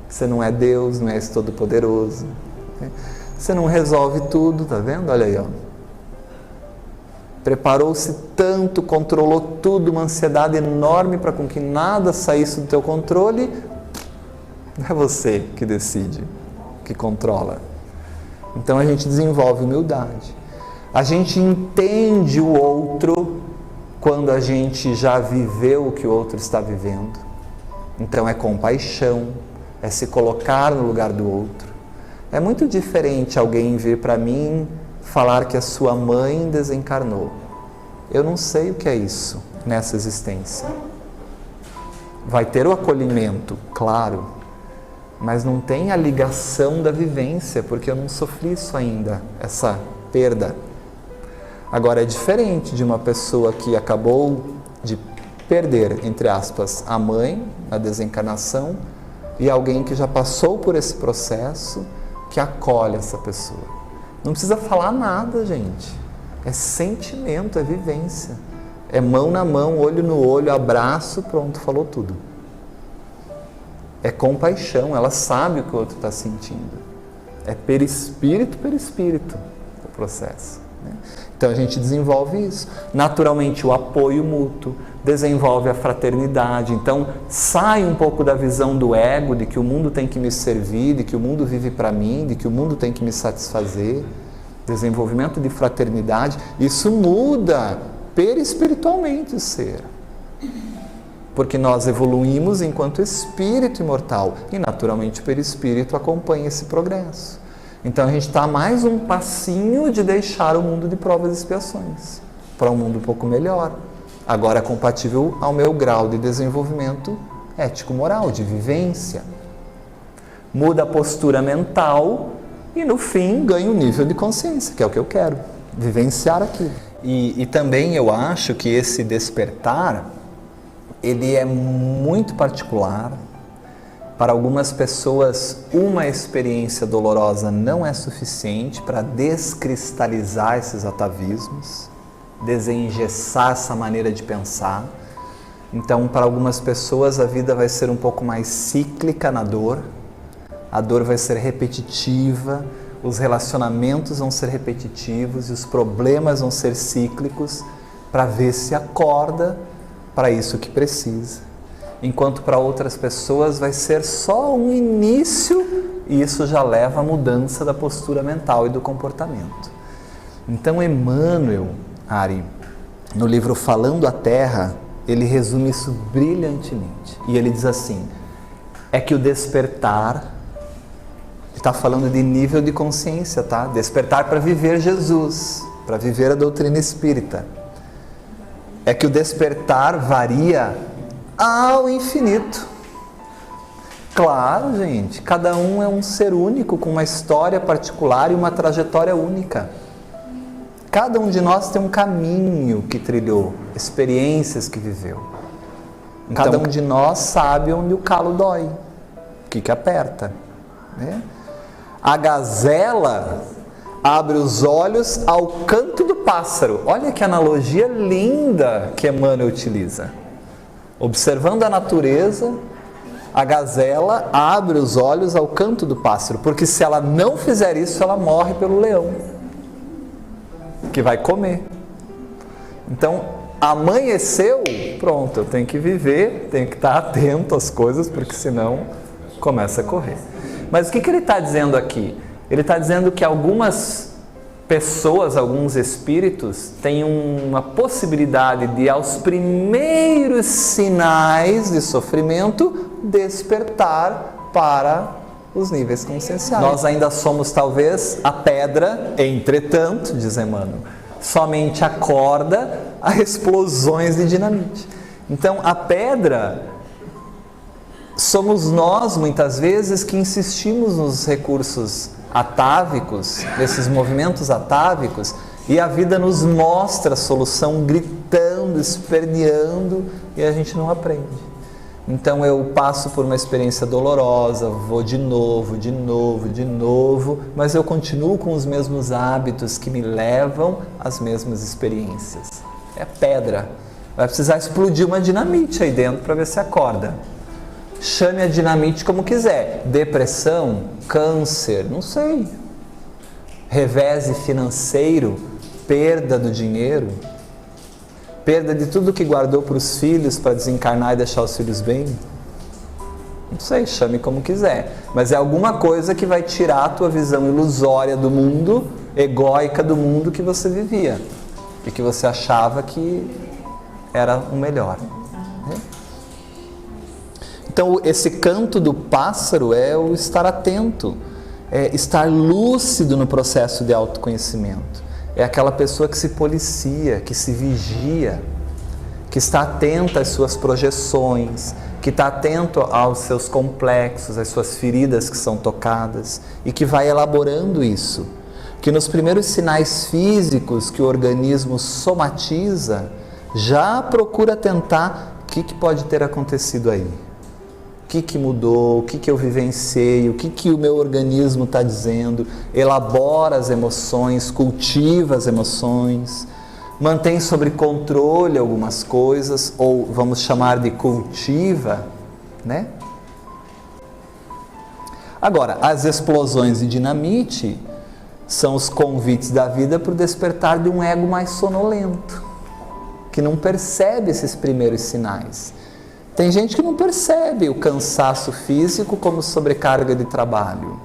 você não é Deus, não é esse Todo-Poderoso, né? Você não resolve tudo, tá vendo? Olha aí, ó. preparou-se tanto, controlou tudo, uma ansiedade enorme para com que nada saísse do teu controle. Não é você que decide, que controla. Então a gente desenvolve humildade. A gente entende o outro quando a gente já viveu o que o outro está vivendo. Então é compaixão, é se colocar no lugar do outro. É muito diferente alguém vir para mim falar que a sua mãe desencarnou. Eu não sei o que é isso nessa existência. Vai ter o acolhimento, claro, mas não tem a ligação da vivência, porque eu não sofri isso ainda, essa perda. Agora é diferente de uma pessoa que acabou de perder, entre aspas, a mãe, a desencarnação, e alguém que já passou por esse processo, que acolhe essa pessoa. Não precisa falar nada, gente. É sentimento, é vivência. É mão na mão, olho no olho, abraço, pronto, falou tudo. É compaixão, ela sabe o que o outro está sentindo. É perispírito o processo, né? Então a gente desenvolve isso. Naturalmente o apoio mútuo, desenvolve a fraternidade. Então sai um pouco da visão do ego, de que o mundo tem que me servir, de que o mundo vive para mim, de que o mundo tem que me satisfazer. Desenvolvimento de fraternidade, isso muda perispiritualmente o ser. Porque nós evoluímos enquanto espírito imortal e naturalmente o perispírito acompanha esse progresso. Então a gente está a mais um passinho de deixar o mundo de provas e expiações para um mundo um pouco melhor. Agora compatível ao meu grau de desenvolvimento ético-moral, de vivência. Muda a postura mental e no fim ganho um nível de consciência, que é o que eu quero, vivenciar aquilo. E também eu acho que esse despertar, ele é muito particular. Para algumas pessoas, uma experiência dolorosa não é suficiente para descristalizar esses atavismos, desengessar essa maneira de pensar. Então, para algumas pessoas, a vida vai ser um pouco mais cíclica na dor, a dor vai ser repetitiva, os relacionamentos vão ser repetitivos e os problemas vão ser cíclicos, para ver se acorda para isso que precisa. Enquanto para outras pessoas vai ser só um início e isso já leva à mudança da postura mental e do comportamento. Então Emmanuel, Ari, no livro Falando a Terra, ele resume isso brilhantemente. E ele diz assim, é que o despertar, está falando de nível de consciência, tá? Despertar para viver Jesus, para viver a doutrina espírita. É que o despertar varia ao infinito. Claro, gente, cada um é um ser único, com uma história particular e uma trajetória única. Cada um de nós tem um caminho que trilhou, experiências que viveu. Cada um de nós sabe onde o calo dói, o que aperta, né? A gazela abre os olhos ao canto do pássaro. Olha que analogia linda que Emmanuel utiliza. Observando a natureza, a gazela abre os olhos ao canto do pássaro, porque se ela não fizer isso, ela morre pelo leão, que vai comer. Então, amanheceu, pronto, eu tenho que viver, tenho que estar atento às coisas, porque senão começa a correr. Mas o que ele está dizendo aqui? Ele está dizendo que algumas pessoas, alguns espíritos, têm uma possibilidade de, aos primeiros sinais de sofrimento, despertar para os níveis conscienciais. Nós ainda somos talvez a pedra, entretanto, diz Emmanuel, somente acorda a explosões de dinamite. Então a pedra somos nós muitas vezes que insistimos nos recursos atávicos, nesses movimentos atávicos, e a vida nos mostra a solução gritando, esperneando, e a gente não aprende. Então eu passo por uma experiência dolorosa, vou de novo, mas eu continuo com os mesmos hábitos que me levam às mesmas experiências. É pedra. Vai precisar explodir uma dinamite aí dentro para ver se acorda. Chame a dinamite como quiser. Depressão, câncer, não sei. Revés financeiro, perda do dinheiro, Perda de tudo que guardou para os filhos, para desencarnar e deixar os filhos bem? Não sei, chame como quiser. Mas é alguma coisa que vai tirar a tua visão ilusória do mundo, egóica do mundo que você vivia. E que você achava que era o melhor. Então, esse canto do pássaro é o estar atento, é estar lúcido no processo de autoconhecimento. É aquela pessoa que se policia, que se vigia, que está atenta às suas projeções, que está atento aos seus complexos, às suas feridas que são tocadas e que vai elaborando isso. Que nos primeiros sinais físicos que o organismo somatiza, já procura tentar o que pode ter acontecido aí. O que mudou, o que eu vivenciei, o que o meu organismo está dizendo, elabora as emoções, cultiva as emoções, mantém sob controle algumas coisas, ou vamos chamar de cultiva, né? Agora, as explosões de dinamite são os convites da vida para o despertar de um ego mais sonolento, que não percebe esses primeiros sinais. Tem gente que não percebe o cansaço físico como sobrecarga de trabalho.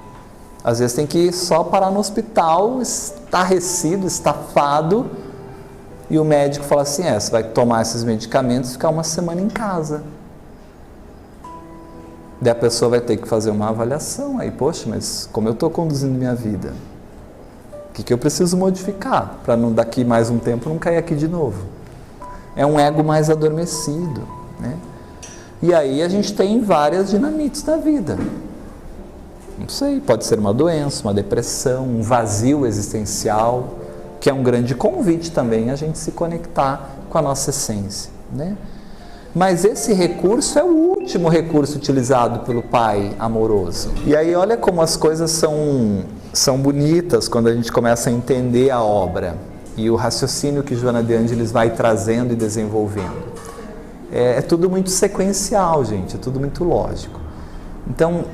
Às vezes tem que só parar no hospital, estarrecido, estafado, e o médico fala assim, você vai tomar esses medicamentos e ficar uma semana em casa. Daí a pessoa vai ter que fazer uma avaliação, aí, poxa, mas como eu estou conduzindo minha vida? O que eu preciso modificar para não daqui mais um tempo não cair aqui de novo? É um ego mais adormecido, né? E aí a gente tem várias dinamites da vida. Não sei, pode ser uma doença, uma depressão, um vazio existencial, que é um grande convite também a gente se conectar com a nossa essência, né? Mas esse recurso é o último recurso utilizado pelo Pai amoroso. E aí olha como as coisas são bonitas quando a gente começa a entender a obra e o raciocínio que Joana de Ângeles vai trazendo e desenvolvendo. É tudo muito sequencial, gente, é tudo muito lógico. Então,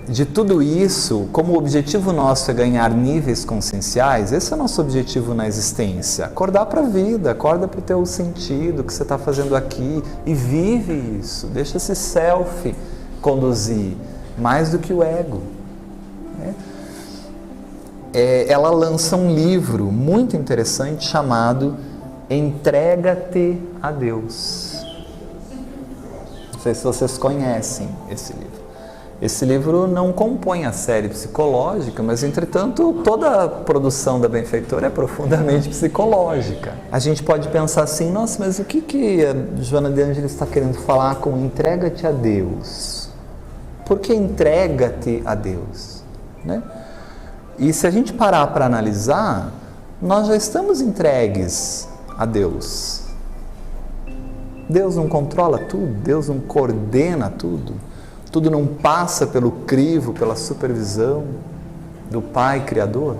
de tudo isso, como o objetivo nosso é ganhar níveis conscienciais, esse é o nosso objetivo na existência. Acordar para a vida, acorda para o teu sentido, o que você está fazendo aqui, e vive isso. Deixa esse self conduzir, mais do que o ego. Né? Ela lança um livro muito interessante chamado Entrega-te a Deus. Não sei se vocês conhecem esse livro. Esse livro não compõe a série psicológica, mas, entretanto, toda a produção da Benfeitora é profundamente psicológica. A gente pode pensar assim, nossa, mas o que a Joana de Ângeles está querendo falar com entrega-te a Deus? Por que entrega-te a Deus? Né? E se a gente parar para analisar, nós já estamos entregues a Deus. Deus não controla tudo, Deus não coordena tudo, tudo não passa pelo crivo, pela supervisão do Pai Criador.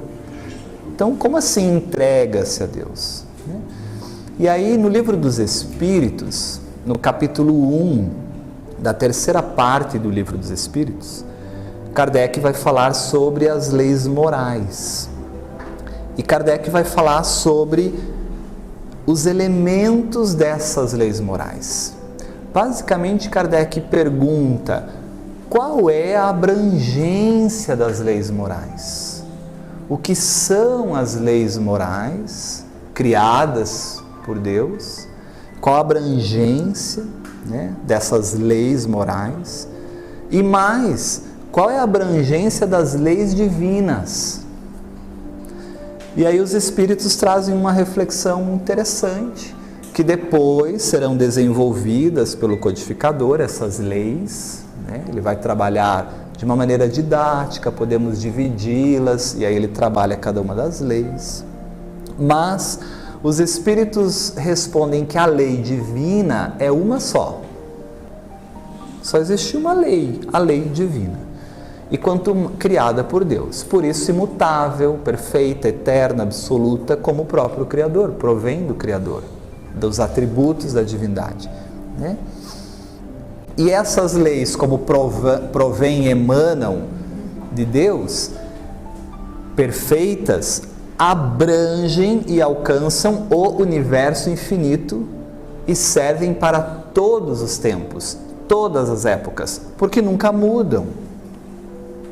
Então, como assim entrega-se a Deus? E aí, no Livro dos Espíritos, no capítulo 1, da terceira parte do Livro dos Espíritos, Kardec vai falar sobre as leis morais. E Kardec vai falar sobre os elementos dessas leis morais. Basicamente, Kardec pergunta: qual é a abrangência das leis morais? O que são as leis morais criadas por Deus? Qual a abrangência, né, dessas leis morais? E mais, qual é a abrangência das leis divinas? E aí os Espíritos trazem uma reflexão interessante, que depois serão desenvolvidas pelo codificador, essas leis, né? Ele vai trabalhar de uma maneira didática, podemos dividi-las, e aí ele trabalha cada uma das leis. Mas os Espíritos respondem que a lei divina é uma só. Só existe uma lei, a lei divina. E quanto criada por Deus, por isso imutável, perfeita, eterna, absoluta, como o próprio Criador, provém do Criador, dos atributos da divindade, né? E essas leis, como provém e emanam de Deus, perfeitas, abrangem e alcançam o universo infinito e servem para todos os tempos, todas as épocas, porque nunca mudam.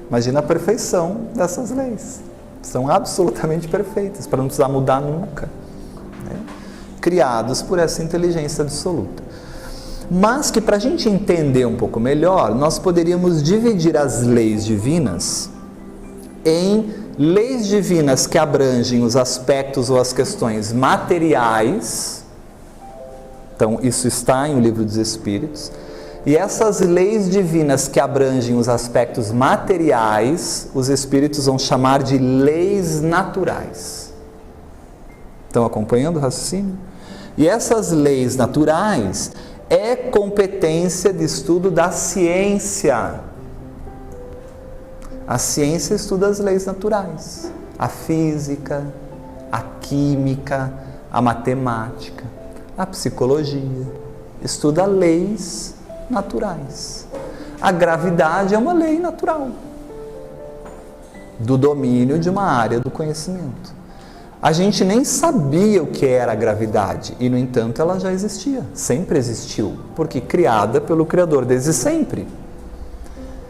Imagina a perfeição dessas leis. São absolutamente perfeitas, para não precisar mudar nunca, né? Criados por essa inteligência absoluta. Mas que, para a gente entender um pouco melhor, nós poderíamos dividir as leis divinas em leis divinas que abrangem os aspectos ou as questões materiais. Então, isso está em O Livro dos Espíritos. E essas leis divinas que abrangem os aspectos materiais, os Espíritos vão chamar de leis naturais. Estão acompanhando o raciocínio? E essas leis naturais é competência de estudo da ciência. A ciência estuda as leis naturais. A física, a química, a matemática, a psicologia. Estuda leis naturais. A gravidade é uma lei natural do domínio de uma área do conhecimento. A gente nem sabia o que era a gravidade e, no entanto, ela já existia, sempre existiu, porque criada pelo Criador desde sempre.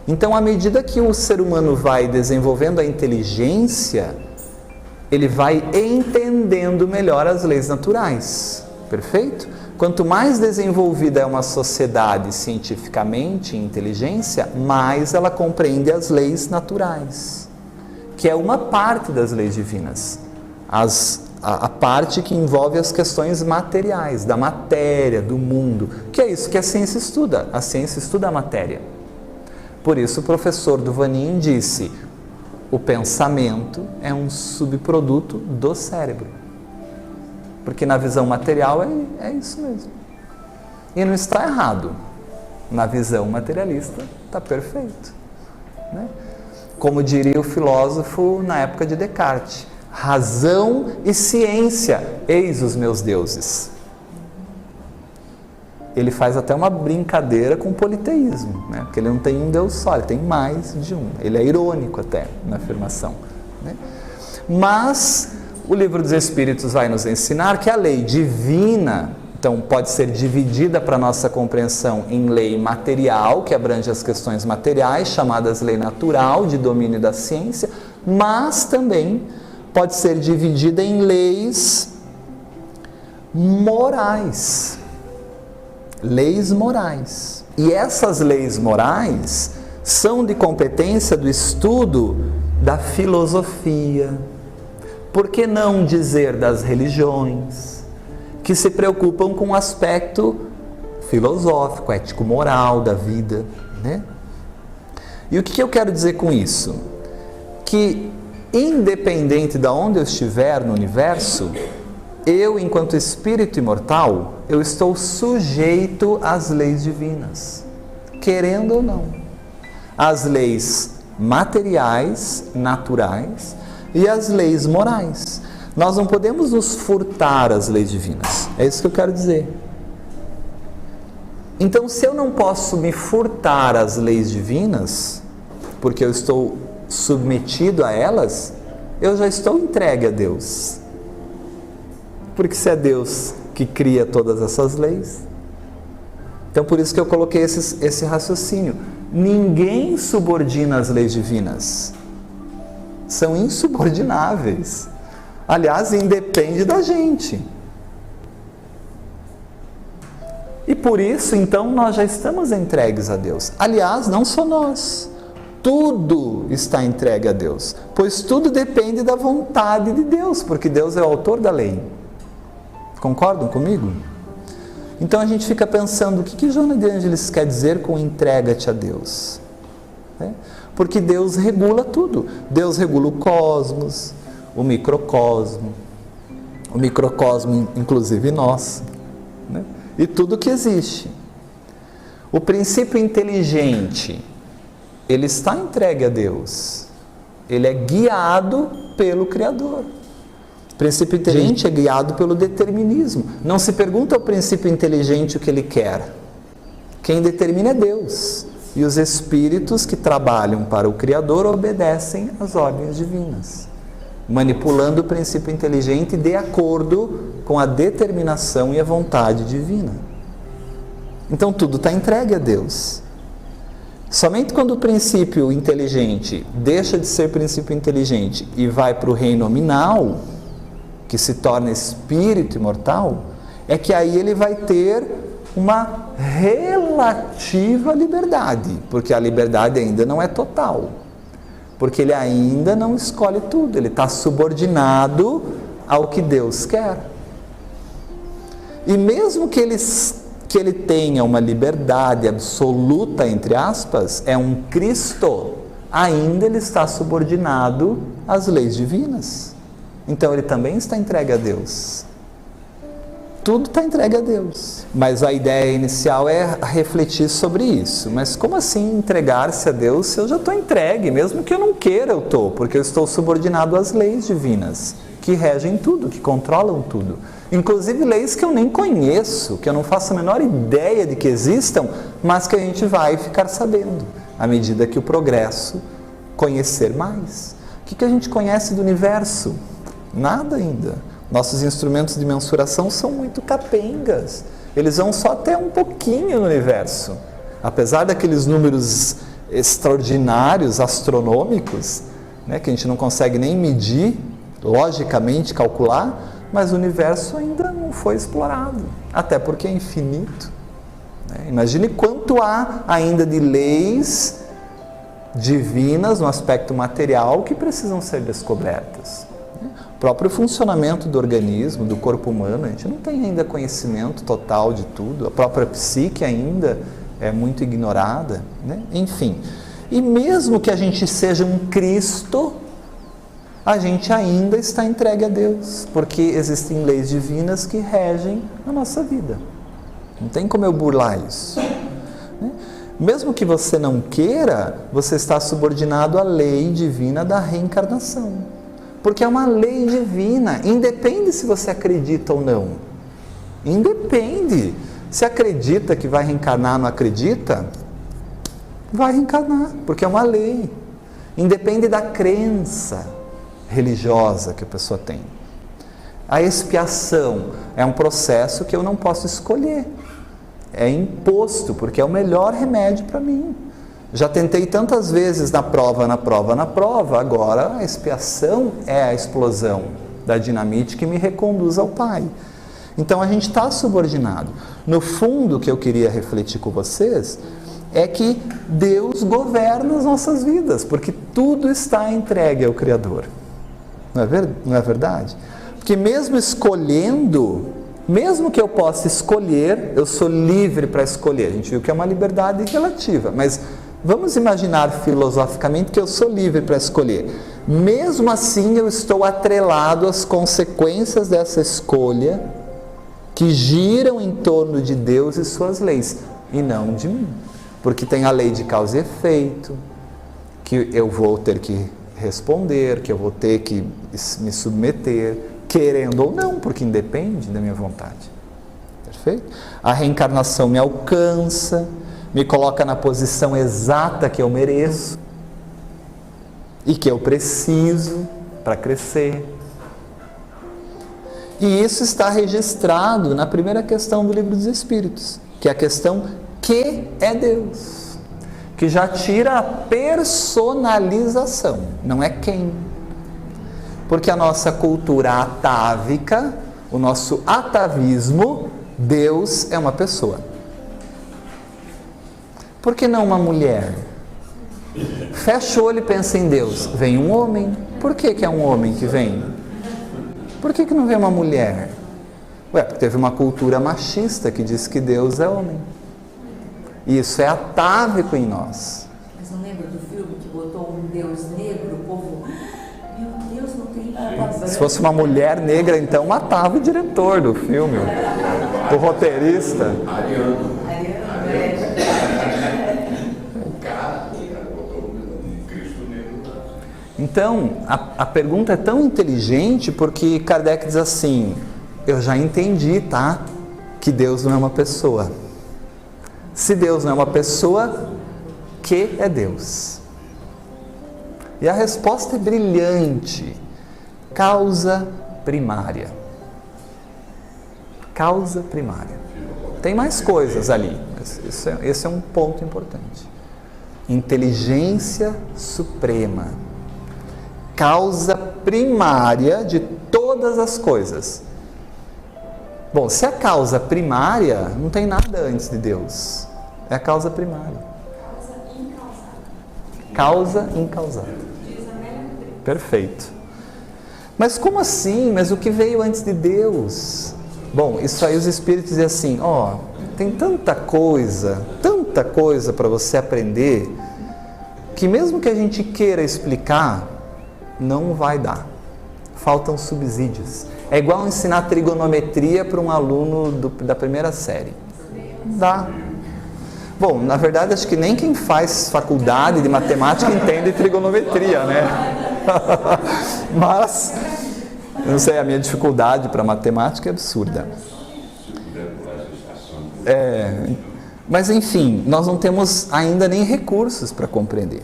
Então, à medida que o ser humano vai desenvolvendo a inteligência, ele vai entendendo melhor as leis naturais, perfeito? Quanto mais desenvolvida é uma sociedade cientificamente em inteligência, mais ela compreende as leis naturais, que é uma parte das leis divinas, a parte que envolve as questões materiais, da matéria, do mundo, que é isso que a ciência estuda a matéria. Por isso o professor do Vanin disse, o pensamento é um subproduto do cérebro. Porque na visão material é isso mesmo. E não está errado. Na visão materialista está perfeito, né? Como diria o filósofo na época de Descartes, razão e ciência, eis os meus deuses. Ele faz até uma brincadeira com o politeísmo, né? Porque ele não tem um Deus só, ele tem mais de um. Ele é irônico até na afirmação, né? Mas o Livro dos Espíritos vai nos ensinar que a lei divina, então, pode ser dividida para nossa compreensão em lei material, que abrange as questões materiais, chamadas lei natural, de domínio da ciência, mas também pode ser dividida em leis morais. Leis morais. E essas leis morais são de competência do estudo da filosofia. Por que não dizer das religiões, que se preocupam com o aspecto filosófico, ético-moral da vida, né? E o que eu quero dizer com isso? Que, independente de onde eu estiver no universo, eu, enquanto espírito imortal, eu estou sujeito às leis divinas, querendo ou não. As leis materiais, naturais, e as leis morais. Nós não podemos nos furtar às leis divinas. É isso que eu quero dizer. Então, se eu não posso me furtar às leis divinas, porque eu estou submetido a elas, eu já estou entregue a Deus. Porque se é Deus que cria todas essas leis. Então, por isso que eu coloquei esse raciocínio. Ninguém subordina as leis divinas. São inssubordináveis. Aliás, independe da gente. E por isso, então, nós já estamos entregues a Deus. Aliás, não só nós. Tudo está entregue a Deus. Pois tudo depende da vontade de Deus, porque Deus é o autor da lei. Concordam comigo? Então a gente fica pensando, o que Joana de Ângeles quer dizer com entrega-te a Deus? Porque Deus regula tudo. Deus regula o cosmos, o microcosmo inclusive nós, né? E tudo que existe. O princípio inteligente, ele está entregue a Deus. Ele é guiado pelo Criador. O princípio inteligente é guiado pelo determinismo. Não se pergunta ao princípio inteligente o que ele quer. Quem determina é Deus. E os espíritos que trabalham para o Criador obedecem às ordens divinas. manipulando o princípio inteligente de acordo com a determinação e a vontade divina. Então tudo está entregue a Deus. Somente quando o princípio inteligente deixa de ser princípio inteligente e vai para o reino nominal, que se torna espírito imortal, é que aí ele vai ter uma relativa liberdade, porque a liberdade ainda não é total, porque ele ainda não escolhe tudo, ele está subordinado ao que Deus quer. E mesmo que ele tenha uma liberdade absoluta, entre aspas, é um Cristo, ainda ele está subordinado às leis divinas. Então ele também está entregue a Deus. Tudo está entregue a Deus. Mas a ideia inicial é refletir sobre isso. Mas como assim entregar-se a Deus se eu já estou entregue? Mesmo que eu não queira, eu estou, porque eu estou subordinado às leis divinas, que regem tudo, que controlam tudo. Inclusive leis que eu nem conheço, que eu não faço a menor ideia de que existam, mas que a gente vai ficar sabendo, à medida que o progresso conhecer mais. O que a gente conhece do universo? Nada ainda. Nossos instrumentos de mensuração são muito capengas. Eles vão só até um pouquinho no universo. Apesar daqueles números extraordinários, astronômicos, né, que a gente não consegue nem medir, logicamente calcular, mas o universo ainda não foi explorado. Até porque é infinito. Né? Imagine quanto há ainda de leis divinas no aspecto material que precisam ser descobertas. O próprio funcionamento do organismo, do corpo humano, a gente não tem ainda conhecimento total de tudo, a própria psique ainda é muito ignorada, né? Enfim. E mesmo que a gente seja um Cristo, a gente ainda está entregue a Deus, porque existem leis divinas que regem a nossa vida. Não tem como eu burlar isso. Né? Mesmo que você não queira, você está subordinado à lei divina da reencarnação. Porque é uma lei divina, independe se você acredita ou não. Independe. Se acredita que vai reencarnar, não acredita, vai reencarnar, porque é uma lei. Independe da crença religiosa que a pessoa tem. A expiação é um processo que eu não posso escolher. É imposto, porque é o melhor remédio para mim. Já tentei tantas vezes na prova, agora a expiação é a explosão da dinamite que me reconduz ao Pai. Então a gente está subordinado. No fundo, o que eu queria refletir com vocês é que Deus governa as nossas vidas, porque tudo está entregue ao Criador. Não é verdade? Porque mesmo escolhendo, mesmo que eu possa escolher, eu sou livre para escolher. A gente viu que é uma liberdade relativa, mas vamos imaginar filosoficamente que eu sou livre para escolher. Mesmo assim, eu estou atrelado às consequências dessa escolha que giram em torno de Deus e suas leis, e não de mim. Porque tem a lei de causa e efeito, que eu vou ter que responder, que eu vou ter que me submeter, querendo ou não, porque independe da minha vontade. Perfeito? A reencarnação me alcança, me coloca na posição exata que eu mereço e que eu preciso para crescer. E isso está registrado na primeira questão do Livro dos Espíritos, que é a questão que é Deus, que já tira a personalização, não é quem. Porque a nossa cultura atávica, o nosso atavismo, Deus é uma pessoa. Por que não uma mulher? Fecha o olho e pensa em Deus. Vem um homem. Por que é um homem que vem? Por que não vem uma mulher? Porque teve uma cultura machista que diz que Deus é homem. E isso é atávico em nós. Mas não lembra do filme que botou um Deus negro? O povo, meu Deus, não tem nada. Se fosse uma mulher negra, então matava o diretor do filme, o roteirista. Ariano. O cara botou um Cristo negro lá. Então, a pergunta é tão inteligente porque Kardec diz assim: eu já entendi, tá? Que Deus não é uma pessoa. Se Deus não é uma pessoa, que é Deus? E a resposta é brilhante. causa primária. Causa primária. Tem mais coisas ali, mas esse é um ponto importante. Inteligência suprema. Causa primária de todas as coisas. Bom, se a causa primária, não tem nada antes de Deus. É a causa primária. Causa incausada. Perfeito. Mas como assim? Mas o que veio antes de Deus? Bom, isso aí os Espíritos dizem assim, tem tanta coisa para você aprender, que mesmo que a gente queira explicar, não vai dar. Faltam subsídios. É igual ensinar trigonometria para um aluno da primeira série. Dá. Bom, na verdade, acho que nem quem faz faculdade de matemática entende trigonometria, né? Mas, não sei, a minha dificuldade para matemática é absurda. Mas, enfim, nós não temos ainda nem recursos para compreender.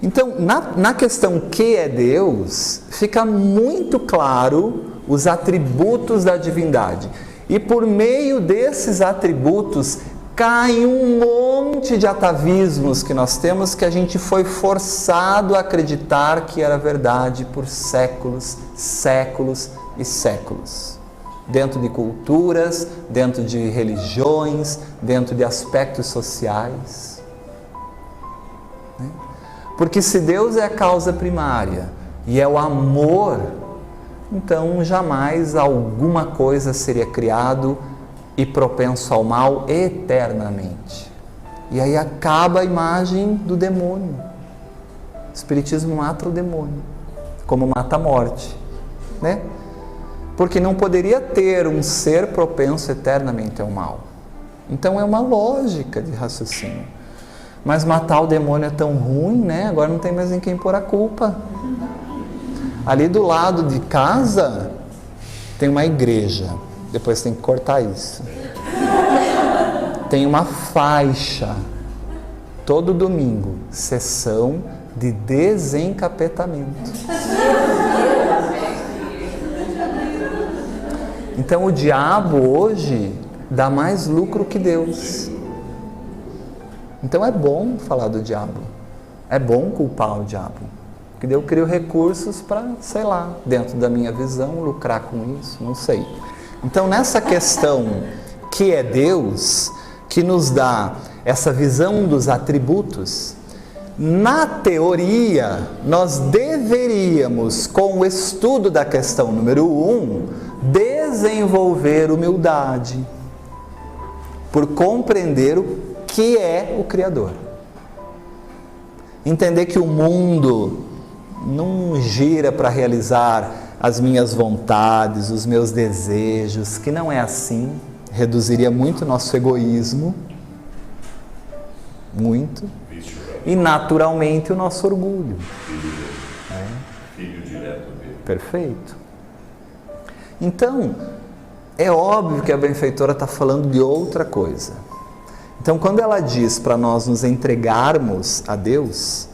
Então, na questão que é Deus, fica muito claro os atributos da divindade. E por meio desses atributos, cai um monte de atavismos que nós temos que a gente foi forçado a acreditar que era verdade por séculos, séculos e séculos. Dentro de culturas, dentro de religiões, dentro de aspectos sociais. Porque se Deus é a causa primária e é o amor, então jamais alguma coisa seria criado e propenso ao mal eternamente. E aí acaba a imagem do demônio. O Espiritismo mata o demônio, como mata a morte, né? Porque não poderia ter um ser propenso eternamente ao mal. Então é uma lógica de raciocínio. Mas matar o demônio é tão ruim, né? Agora não tem mais em quem pôr a culpa. Ali do lado de casa tem uma igreja. Depois tem que cortar isso. Tem uma faixa. Todo domingo, sessão de desencapetamento. Então o diabo hoje dá mais lucro que Deus. Então é bom falar do diabo. É bom culpar o diabo. Porque eu crio recursos para, sei lá, dentro da minha visão, lucrar com isso, não sei. Então nessa questão que é Deus, que nos dá essa visão dos atributos, na teoria nós deveríamos, com o estudo da questão número 1, desenvolver humildade, por compreender o que é o Criador. Entender que o mundo não gira para realizar as minhas vontades, os meus desejos, que não é assim, reduziria muito o nosso egoísmo, muito, e naturalmente o nosso orgulho. Filho direto dele. Perfeito. Então, é óbvio que a benfeitora está falando de outra coisa. Então, quando ela diz para nós nos entregarmos a Deus,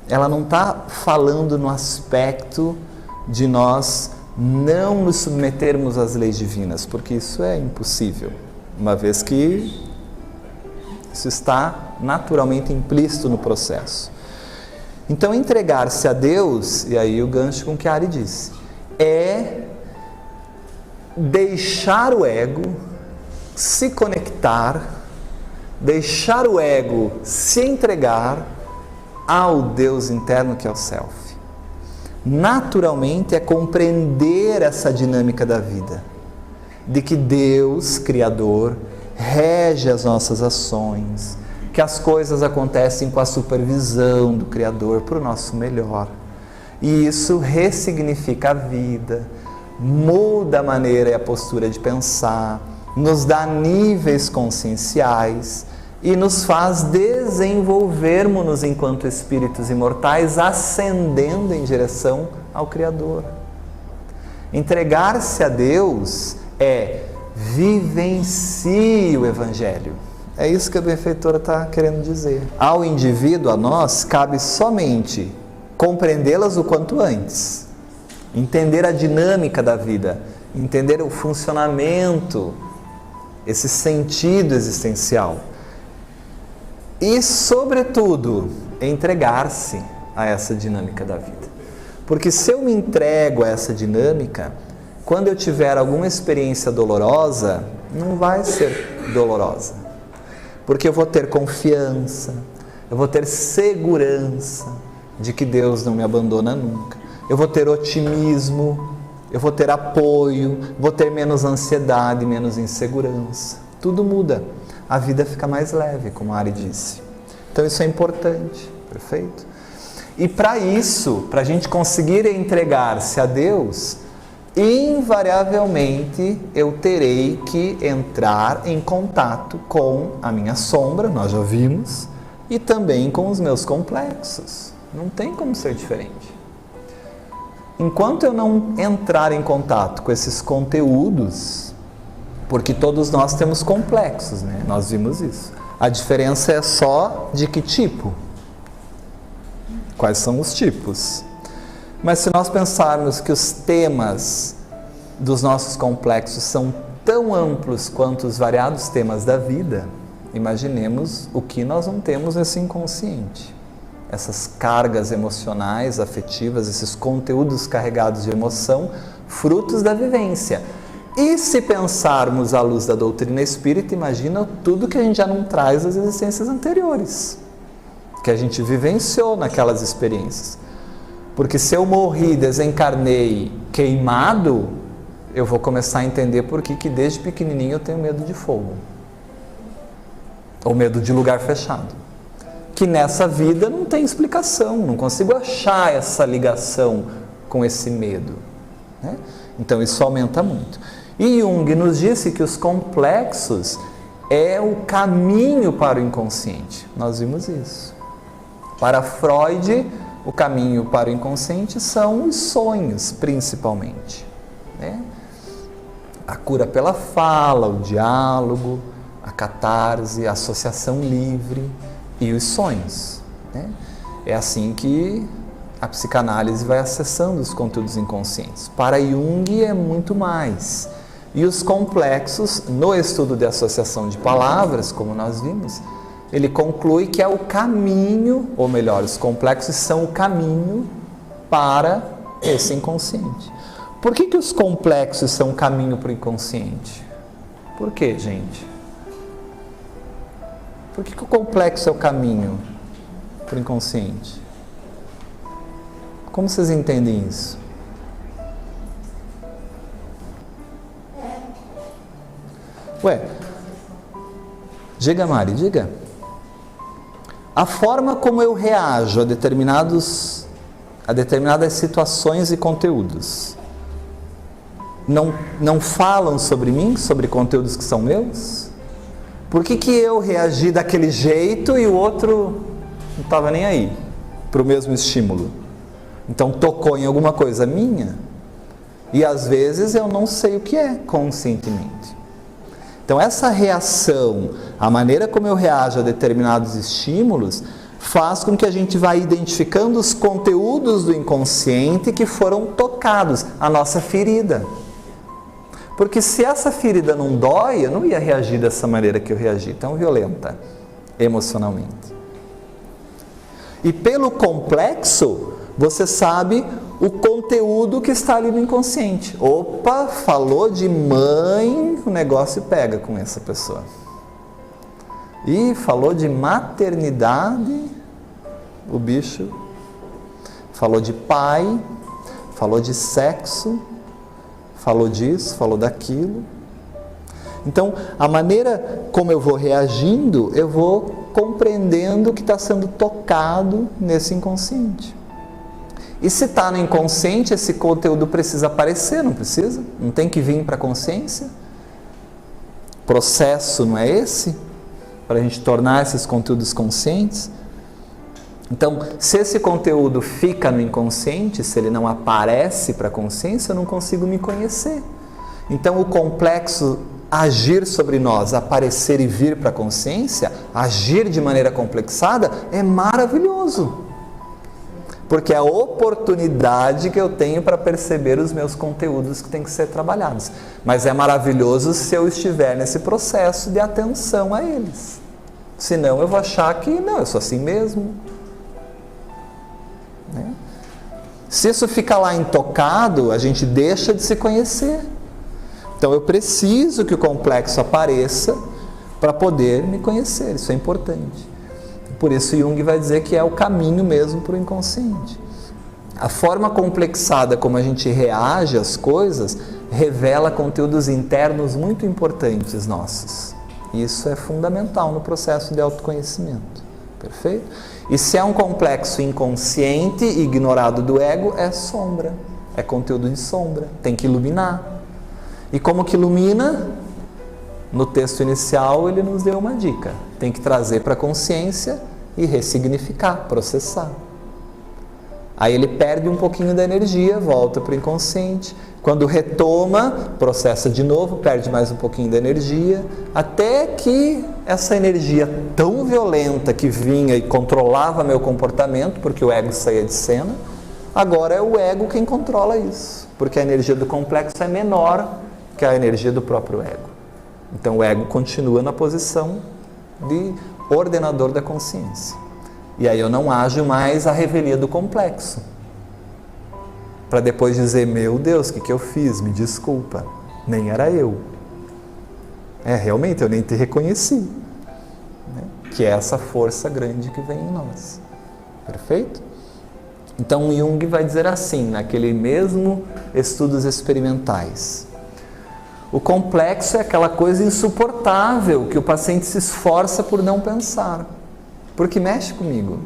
ela não está falando no aspecto de nós não nos submetermos às leis divinas, porque isso é impossível, uma vez que isso está naturalmente implícito no processo. Então, entregar-se a Deus, e aí o gancho com que a Ari disse, é deixar o ego se conectar, deixar o ego se entregar ao Deus interno que é o Self. Naturalmente é compreender essa dinâmica da vida, de que Deus, Criador, rege as nossas ações, que as coisas acontecem com a supervisão do Criador para o nosso melhor. E isso ressignifica a vida, muda a maneira e a postura de pensar, nos dá níveis conscienciais e nos faz desenvolvermos-nos enquanto espíritos imortais, ascendendo em direção ao Criador. Entregar-se a Deus é vivencie o Evangelho. É isso que a benfeitora está querendo dizer. Ao indivíduo, a nós, cabe somente compreendê-las o quanto antes. entender a dinâmica da vida, entender o funcionamento, esse sentido existencial. E, sobretudo, entregar-se a essa dinâmica da vida. Porque se eu me entrego a essa dinâmica, quando eu tiver alguma experiência dolorosa, não vai ser dolorosa. Porque eu vou ter confiança, eu vou ter segurança de que Deus não me abandona nunca. Eu vou ter otimismo, eu vou ter apoio, vou ter menos ansiedade, menos insegurança. Tudo muda. A vida fica mais leve, como a Ari disse. Então isso é importante, perfeito? E para isso, para a gente conseguir entregar-se a Deus, invariavelmente eu terei que entrar em contato com a minha sombra, nós já vimos, e também com os meus complexos. Não tem como ser diferente. Enquanto eu não entrar em contato com esses conteúdos, porque todos nós temos complexos, né? Nós vimos isso. A diferença é só de que tipo? Quais são os tipos? Mas se nós pensarmos que os temas dos nossos complexos são tão amplos quanto os variados temas da vida, imaginemos o que nós não temos nesse inconsciente. Essas cargas emocionais, afetivas, esses conteúdos carregados de emoção, frutos da vivência. E se pensarmos à luz da doutrina espírita, imagina tudo que a gente já não traz das existências anteriores, que a gente vivenciou naquelas experiências. Porque se eu morri, desencarnei queimado, eu vou começar a entender por que desde pequenininho eu tenho medo de fogo. Ou medo de lugar fechado. Que nessa vida não tem explicação, não consigo achar essa ligação com esse medo, né? Então isso aumenta muito. E Jung nos disse que os complexos é o caminho para o inconsciente. Nós vimos isso. Para Freud, o caminho para o inconsciente são os sonhos, principalmente, né? A cura pela fala, o diálogo, a catarse, a associação livre e os sonhos, né? É assim que a psicanálise vai acessando os conteúdos inconscientes. Para Jung é muito mais. E os complexos, no estudo de associação de palavras, como nós vimos, ele conclui que é o caminho, ou melhor, os complexos são o caminho para esse inconsciente. Por que os complexos são o caminho para o inconsciente? Por quê, gente? Por que o complexo é o caminho para o inconsciente? Como vocês entendem isso? Ué, diga, Mari, diga. A forma como eu reajo a determinadas situações e conteúdos não falam sobre mim, sobre conteúdos que são meus? Por que eu reagi daquele jeito e o outro não estava nem aí para o mesmo estímulo? Então tocou em alguma coisa minha e às vezes eu não sei o que é conscientemente. Então essa reação, a maneira como eu reajo a determinados estímulos, faz com que a gente vá identificando os conteúdos do inconsciente que foram tocados, a nossa ferida. Porque se essa ferida não dói, eu não ia reagir dessa maneira que eu reagi, tão violenta, emocionalmente. E pelo complexo, você sabe o conteúdo que está ali no inconsciente. Opa, falou de mãe, o negócio pega com essa pessoa. E falou de maternidade, o bicho. Falou de pai, falou de sexo, falou disso, falou daquilo. Então, a maneira como eu vou reagindo, eu vou compreendendo o que está sendo tocado nesse inconsciente. E se está no inconsciente, esse conteúdo precisa aparecer, não precisa? Não tem que vir para a consciência? Processo não é esse? Para a gente tornar esses conteúdos conscientes? Então, se esse conteúdo fica no inconsciente, se ele não aparece para a consciência, eu não consigo me conhecer. Então, o complexo agir sobre nós, aparecer e vir para a consciência, agir de maneira complexada, é maravilhoso. Porque é a oportunidade que eu tenho para perceber os meus conteúdos que têm que ser trabalhados. Mas é maravilhoso se eu estiver nesse processo de atenção a eles. Senão eu vou achar que, não, eu sou assim mesmo. Né? Se isso fica lá intocado, a gente deixa de se conhecer. Então eu preciso que o complexo apareça para poder me conhecer. Isso é importante. Por isso Jung vai dizer que é o caminho mesmo para o inconsciente. A forma complexada como a gente reage às coisas revela conteúdos internos muito importantes nossos. Isso é fundamental no processo de autoconhecimento. Perfeito? E se é um complexo inconsciente, ignorado do ego, é sombra. É conteúdo de sombra. Tem que iluminar. E como que ilumina? No texto inicial ele nos deu uma dica. Tem que trazer para a consciência e ressignificar, processar. Aí ele perde um pouquinho da energia, volta para o inconsciente. Quando retoma, processa de novo, perde mais um pouquinho da energia, até que essa energia tão violenta que vinha e controlava meu comportamento, porque o ego saía de cena, agora é o ego quem controla isso, porque a energia do complexo é menor que a energia do próprio ego. Então o ego continua na posição de ordenador da consciência. E aí eu não ajo mais a revelia do complexo. Para depois dizer, meu Deus, o que eu fiz? Me desculpa. Nem era eu. Realmente, eu nem te reconheci. Né? Que é essa força grande que vem em nós. Perfeito? Então Jung vai dizer assim, naquele mesmo Estudos Experimentais. O complexo é aquela coisa insuportável que o paciente se esforça por não pensar, porque mexe comigo.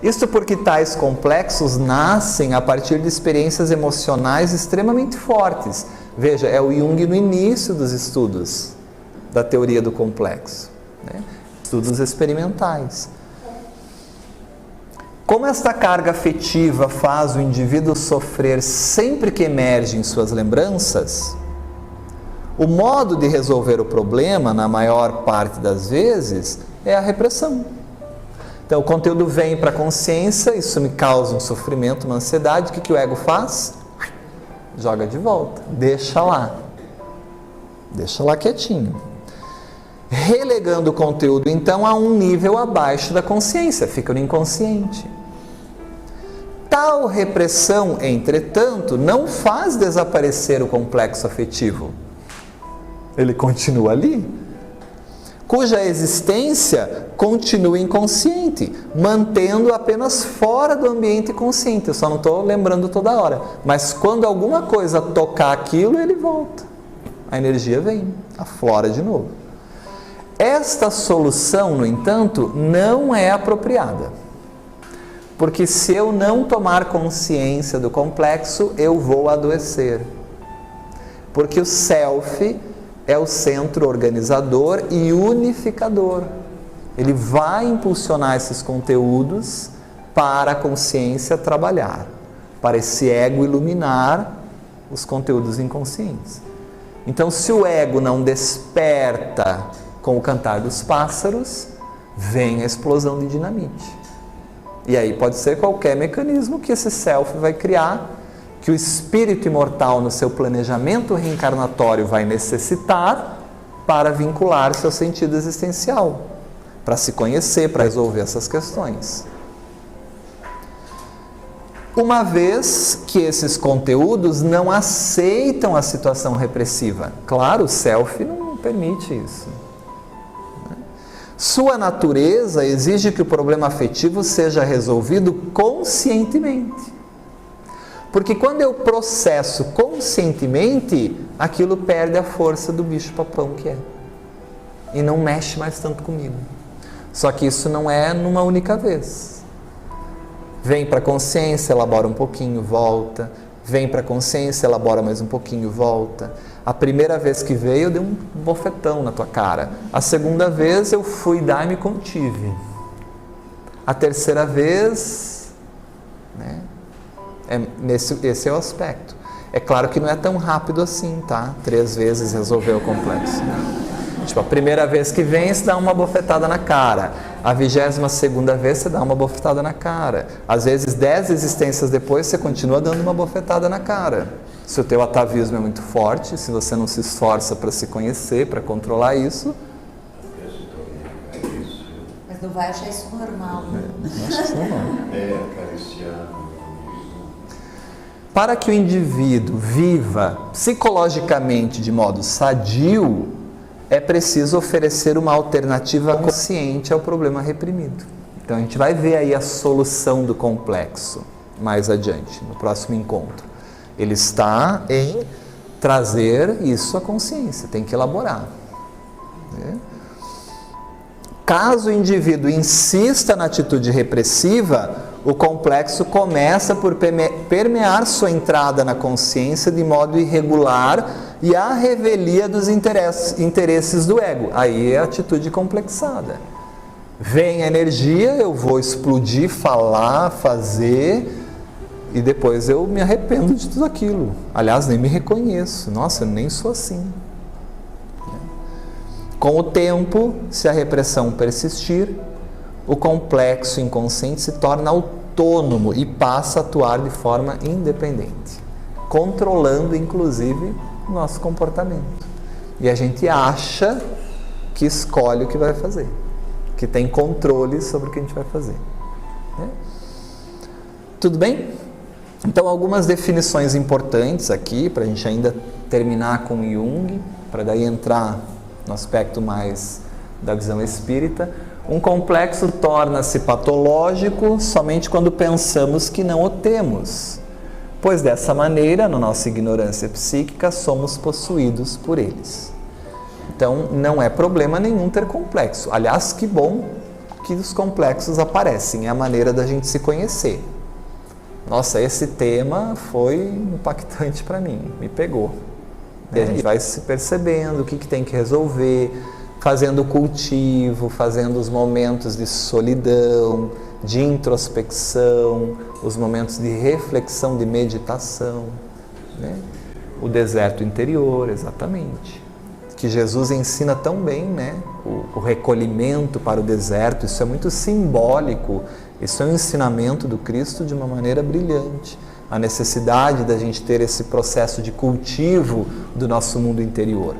Isso porque tais complexos nascem a partir de experiências emocionais extremamente fortes. Veja, é o Jung no início dos estudos da teoria do complexo, né? Estudos experimentais. Como esta carga afetiva faz o indivíduo sofrer sempre que emerge em suas lembranças, o modo de resolver o problema, na maior parte das vezes, é a repressão. Então o conteúdo vem para a consciência, isso me causa um sofrimento, uma ansiedade, o que o ego faz? Joga de volta, deixa lá quietinho. Relegando o conteúdo então a um nível abaixo da consciência, fica no inconsciente. Tal repressão, entretanto, não faz desaparecer o complexo afetivo. Ele continua ali, cuja existência continua inconsciente, mantendo apenas fora do ambiente consciente. Eu só não estou lembrando toda hora, mas quando alguma coisa tocar aquilo, ele volta. A energia vem, aflora de novo. Esta solução, no entanto, não é apropriada. Porque se eu não tomar consciência do complexo, eu vou adoecer. Porque o self é o centro organizador e unificador. Ele vai impulsionar esses conteúdos para a consciência trabalhar, para esse ego iluminar os conteúdos inconscientes. Então, se o ego não desperta com o cantar dos pássaros, vem a explosão de dinamite. E aí pode ser qualquer mecanismo que esse self vai criar, que o espírito imortal no seu planejamento reencarnatório vai necessitar para vincular seu sentido existencial, para se conhecer, para resolver essas questões. Uma vez que esses conteúdos não aceitam a situação repressiva. Claro, o self não permite isso. Sua natureza exige que o problema afetivo seja resolvido conscientemente. Porque quando eu processo conscientemente, aquilo perde a força do bicho-papão que é. E não mexe mais tanto comigo. Só que isso não é numa única vez. Vem para a consciência, elabora um pouquinho, volta. Vem para a consciência, elabora mais um pouquinho, volta. A primeira vez que veio, eu dei um bofetão na tua cara. A segunda vez, eu fui dar e me contive. A terceira vez, né? Esse é o aspecto. É claro que não é tão rápido assim, tá? 3 vezes resolver o complexo. Tipo, a primeira vez que vem, se dá uma bofetada na cara. A 22ª vez você dá uma bofetada na cara. Às vezes 10 existências depois você continua dando uma bofetada na cara. Se o teu atavismo é muito forte, se você não se esforça para se conhecer, para controlar isso... Mas não vai achar isso normal, né? Acho que isso não É acariciado. Para que o indivíduo viva psicologicamente de modo sadio, é preciso oferecer uma alternativa consciente ao problema reprimido. Então a gente vai ver aí a solução do complexo mais adiante, no próximo encontro. Ele está em trazer isso à consciência, tem que elaborar. Né? Caso o indivíduo insista na atitude repressiva, o complexo começa por permear sua entrada na consciência de modo irregular e à revelia dos interesses do ego. Aí é a atitude complexada. Vem a energia, eu vou explodir, falar, fazer, e depois eu me arrependo de tudo aquilo. Aliás, nem me reconheço. Nossa, eu nem sou assim. Com o tempo, se a repressão persistir, o complexo inconsciente se torna autônomo e passa a atuar de forma independente, controlando inclusive o nosso comportamento. E a gente acha que escolhe o que vai fazer, que tem controle sobre o que a gente vai fazer. Né? Tudo bem? Então, algumas definições importantes aqui, para a gente ainda terminar com Jung, para daí entrar no aspecto mais da visão espírita. Um complexo torna-se patológico somente quando pensamos que não o temos, pois dessa maneira, na nossa ignorância psíquica, somos possuídos por eles. Então, não é problema nenhum ter complexo. Aliás, que bom que os complexos aparecem, é a maneira da gente se conhecer. Nossa, esse tema foi impactante para mim, me pegou. E a gente vai se percebendo o que tem que resolver, fazendo o cultivo, fazendo os momentos de solidão, de introspecção, os momentos de reflexão, de meditação, né? O deserto interior, exatamente. Que Jesus ensina tão bem, né? O recolhimento para o deserto, isso é muito simbólico, isso é um ensinamento do Cristo de uma maneira brilhante. A necessidade da gente ter esse processo de cultivo do nosso mundo interior,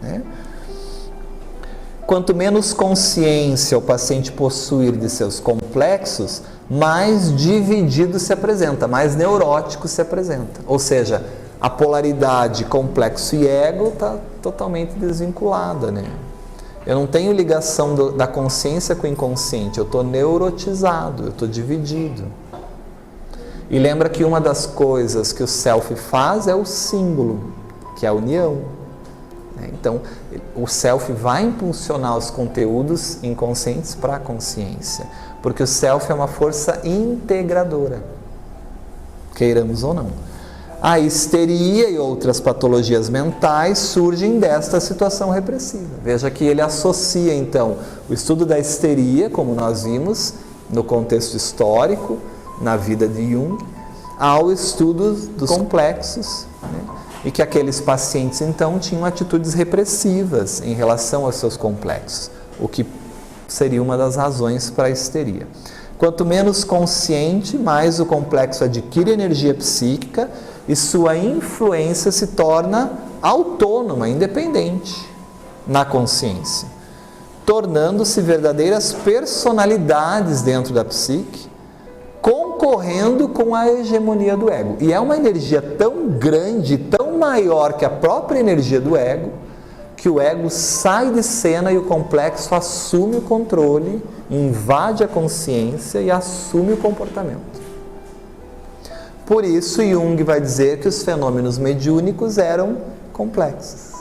né? Quanto menos consciência o paciente possuir de seus complexos, mais dividido se apresenta, mais neurótico se apresenta. Ou seja, a polaridade complexo e ego está totalmente desvinculada, né? Eu não tenho ligação da consciência com o inconsciente, eu estou neurotizado, eu estou dividido. E lembra que uma das coisas que o self faz é o símbolo, que é a união. Então, o self vai impulsionar os conteúdos inconscientes para a consciência, porque o self é uma força integradora, queiramos ou não. A histeria e outras patologias mentais surgem desta situação repressiva. Veja que ele associa, então, o estudo da histeria, como nós vimos no contexto histórico, na vida de Jung, ao estudo dos complexos, né? E que aqueles pacientes, então, tinham atitudes repressivas em relação aos seus complexos, o que seria uma das razões para a histeria. Quanto menos consciente, mais o complexo adquire energia psíquica e sua influência se torna autônoma, independente na consciência, tornando-se verdadeiras personalidades dentro da psique, concorrendo com a hegemonia do ego. E é uma energia tão grande, tão maior que a própria energia do ego, que o ego sai de cena e o complexo assume o controle, invade a consciência e assume o comportamento. Por isso, Jung vai dizer que os fenômenos mediúnicos eram complexos.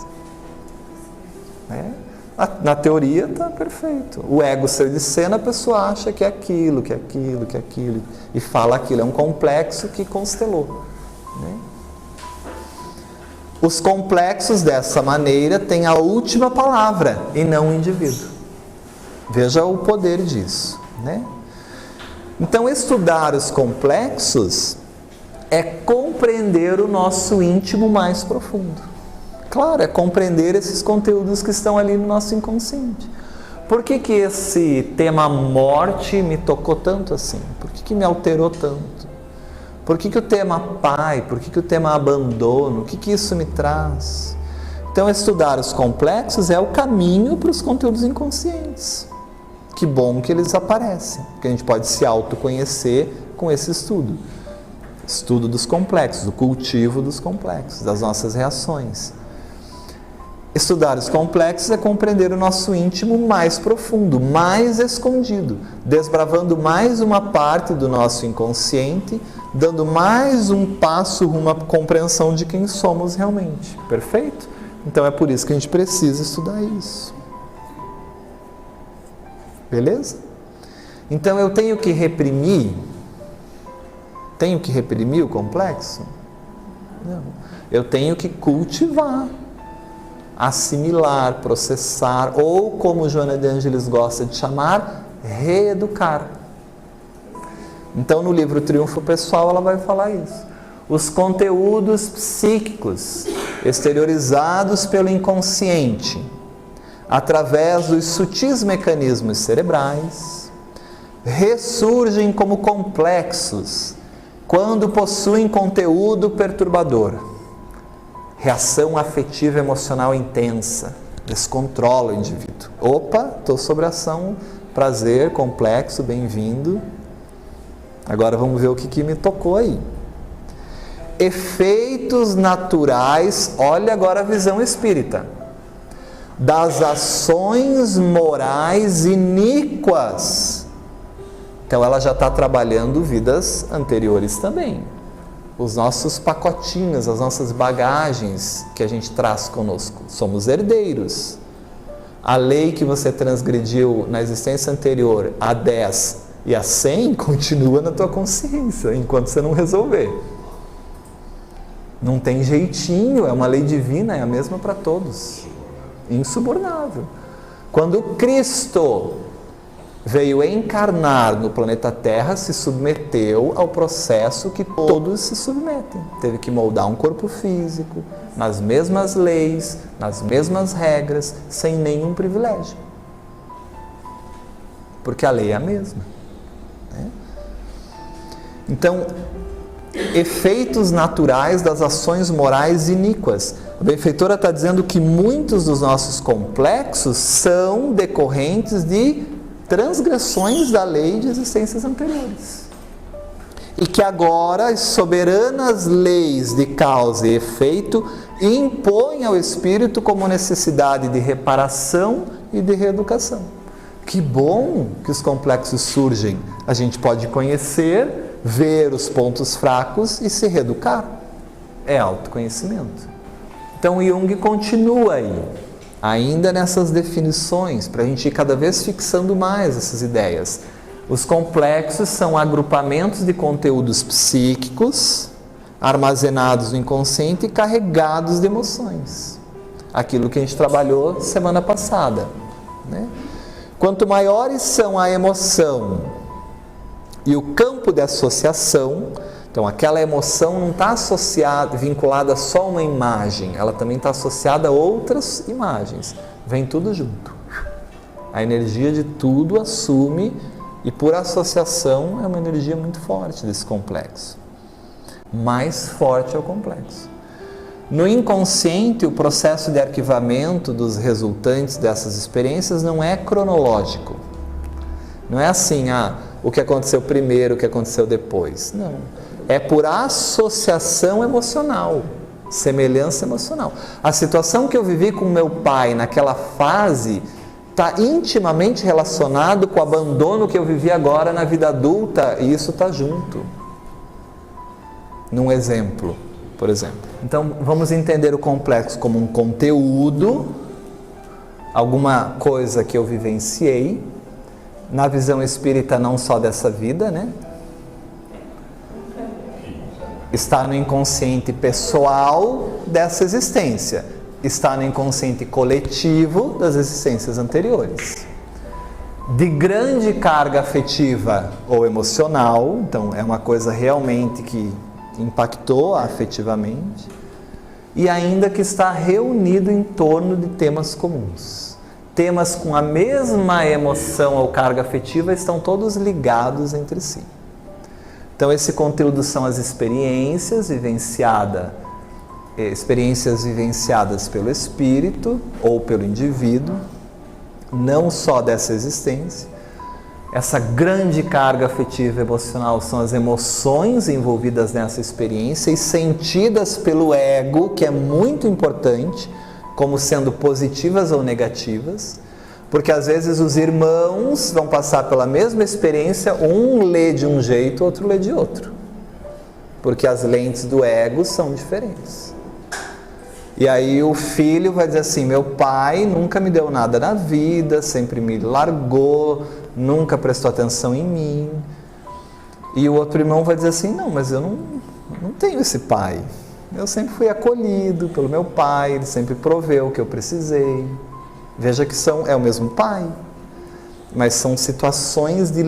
Na teoria está perfeito. O ego saiu de cena, a pessoa acha que é aquilo, que é aquilo, que é aquilo, e fala aquilo. É um complexo que constelou, né? Os complexos, dessa maneira, têm a última palavra e não o indivíduo. Veja o poder disso, né? Então, estudar os complexos é compreender o nosso íntimo mais profundo. Claro, é compreender esses conteúdos que estão ali no nosso inconsciente. por que que esse tema morte me tocou tanto assim? Por que que me alterou tanto? Por que que o tema pai? Por que que o tema abandono? O que que isso me traz? Então, estudar os complexos é o caminho para os conteúdos inconscientes. Que bom que eles aparecem, porque a gente pode se autoconhecer com esse estudo. Estudo dos complexos, o cultivo dos complexos, das nossas reações. Estudar os complexos é compreender o nosso íntimo mais profundo, mais escondido, desbravando mais uma parte do nosso inconsciente, dando mais um passo rumo à compreensão de quem somos realmente. Perfeito? Então é por isso que a gente precisa estudar isso. Beleza? Então eu tenho que reprimir? Tenho que reprimir o complexo? Não. Eu tenho que cultivar, assimilar, processar, ou como Joana de Ângeles gosta de chamar, reeducar. Então no livro Triunfo Pessoal ela vai falar isso. Os conteúdos psíquicos exteriorizados pelo inconsciente, através dos sutis mecanismos cerebrais, ressurgem como complexos quando possuem conteúdo perturbador, reação afetiva emocional intensa, descontrola o indivíduo. Opa, estou sobre ação, prazer, complexo, bem-vindo. Agora vamos ver o que me tocou aí. Efeitos naturais, olha agora a visão espírita, das ações morais iníquas. Então ela já está trabalhando vidas anteriores também. Os nossos pacotinhos, as nossas bagagens que a gente traz conosco. Somos herdeiros. A lei que você transgrediu na existência anterior, a 10 e a 100, continua na tua consciência, enquanto você não resolver. Não tem jeitinho, é uma lei divina, é a mesma para todos. Insubornável. Quando Cristo veio encarnar no planeta Terra, se submeteu ao processo que todos se submetem. Teve que moldar um corpo físico, nas mesmas leis, nas mesmas regras, sem nenhum privilégio. Porque a lei é a mesma. Né? Então, efeitos naturais das ações morais iníquas. A benfeitora está dizendo que muitos dos nossos complexos são decorrentes de transgressões da lei de existências anteriores. E que agora as soberanas leis de causa e efeito impõem ao espírito como necessidade de reparação e de reeducação. Que bom que os complexos surgem. A gente pode conhecer, ver os pontos fracos e se reeducar. É autoconhecimento. Então Jung continua aí, ainda nessas definições, para a gente ir cada vez fixando mais essas ideias. Os complexos são agrupamentos de conteúdos psíquicos, armazenados no inconsciente e carregados de emoções. Aquilo que a gente trabalhou semana passada. Né? Quanto maiores são a emoção e o campo de associação, então aquela emoção não está vinculada só a uma imagem, ela também está associada a outras imagens. Vem tudo junto. A energia de tudo assume, e por associação é uma energia muito forte desse complexo. Mais forte é o complexo. No inconsciente, o processo de arquivamento dos resultantes dessas experiências não é cronológico. Não é assim, o que aconteceu primeiro, o que aconteceu depois. Não. É por associação emocional, semelhança emocional. A situação que eu vivi com meu pai naquela fase está intimamente relacionado com o abandono que eu vivi agora na vida adulta, e isso está junto. Num exemplo, por exemplo. Então, vamos entender o complexo como um conteúdo, alguma coisa que eu vivenciei, na visão espírita não só dessa vida, né? Está no inconsciente pessoal dessa existência, está no inconsciente coletivo das existências anteriores. De grande carga afetiva ou emocional, então é uma coisa realmente que impactou afetivamente, e ainda que está reunido em torno de temas comuns. temas com a mesma emoção ou carga afetiva estão todos ligados entre si. Então esse conteúdo são as experiências vivenciadas pelo espírito ou pelo indivíduo, não só dessa existência. Essa grande carga afetiva e emocional são as emoções envolvidas nessa experiência e sentidas pelo ego, que é muito importante, como sendo positivas ou negativas, porque às vezes os irmãos vão passar pela mesma experiência, um lê de um jeito, outro lê de outro, porque as lentes do ego são diferentes. E aí o filho vai dizer assim: meu pai nunca me deu nada na vida, sempre me largou, nunca prestou atenção em mim. E o outro irmão vai dizer assim: não, mas eu não tenho esse pai. Eu sempre fui acolhido pelo meu pai, ele sempre proveu o que eu precisei. Veja que é o mesmo pai, mas são situações de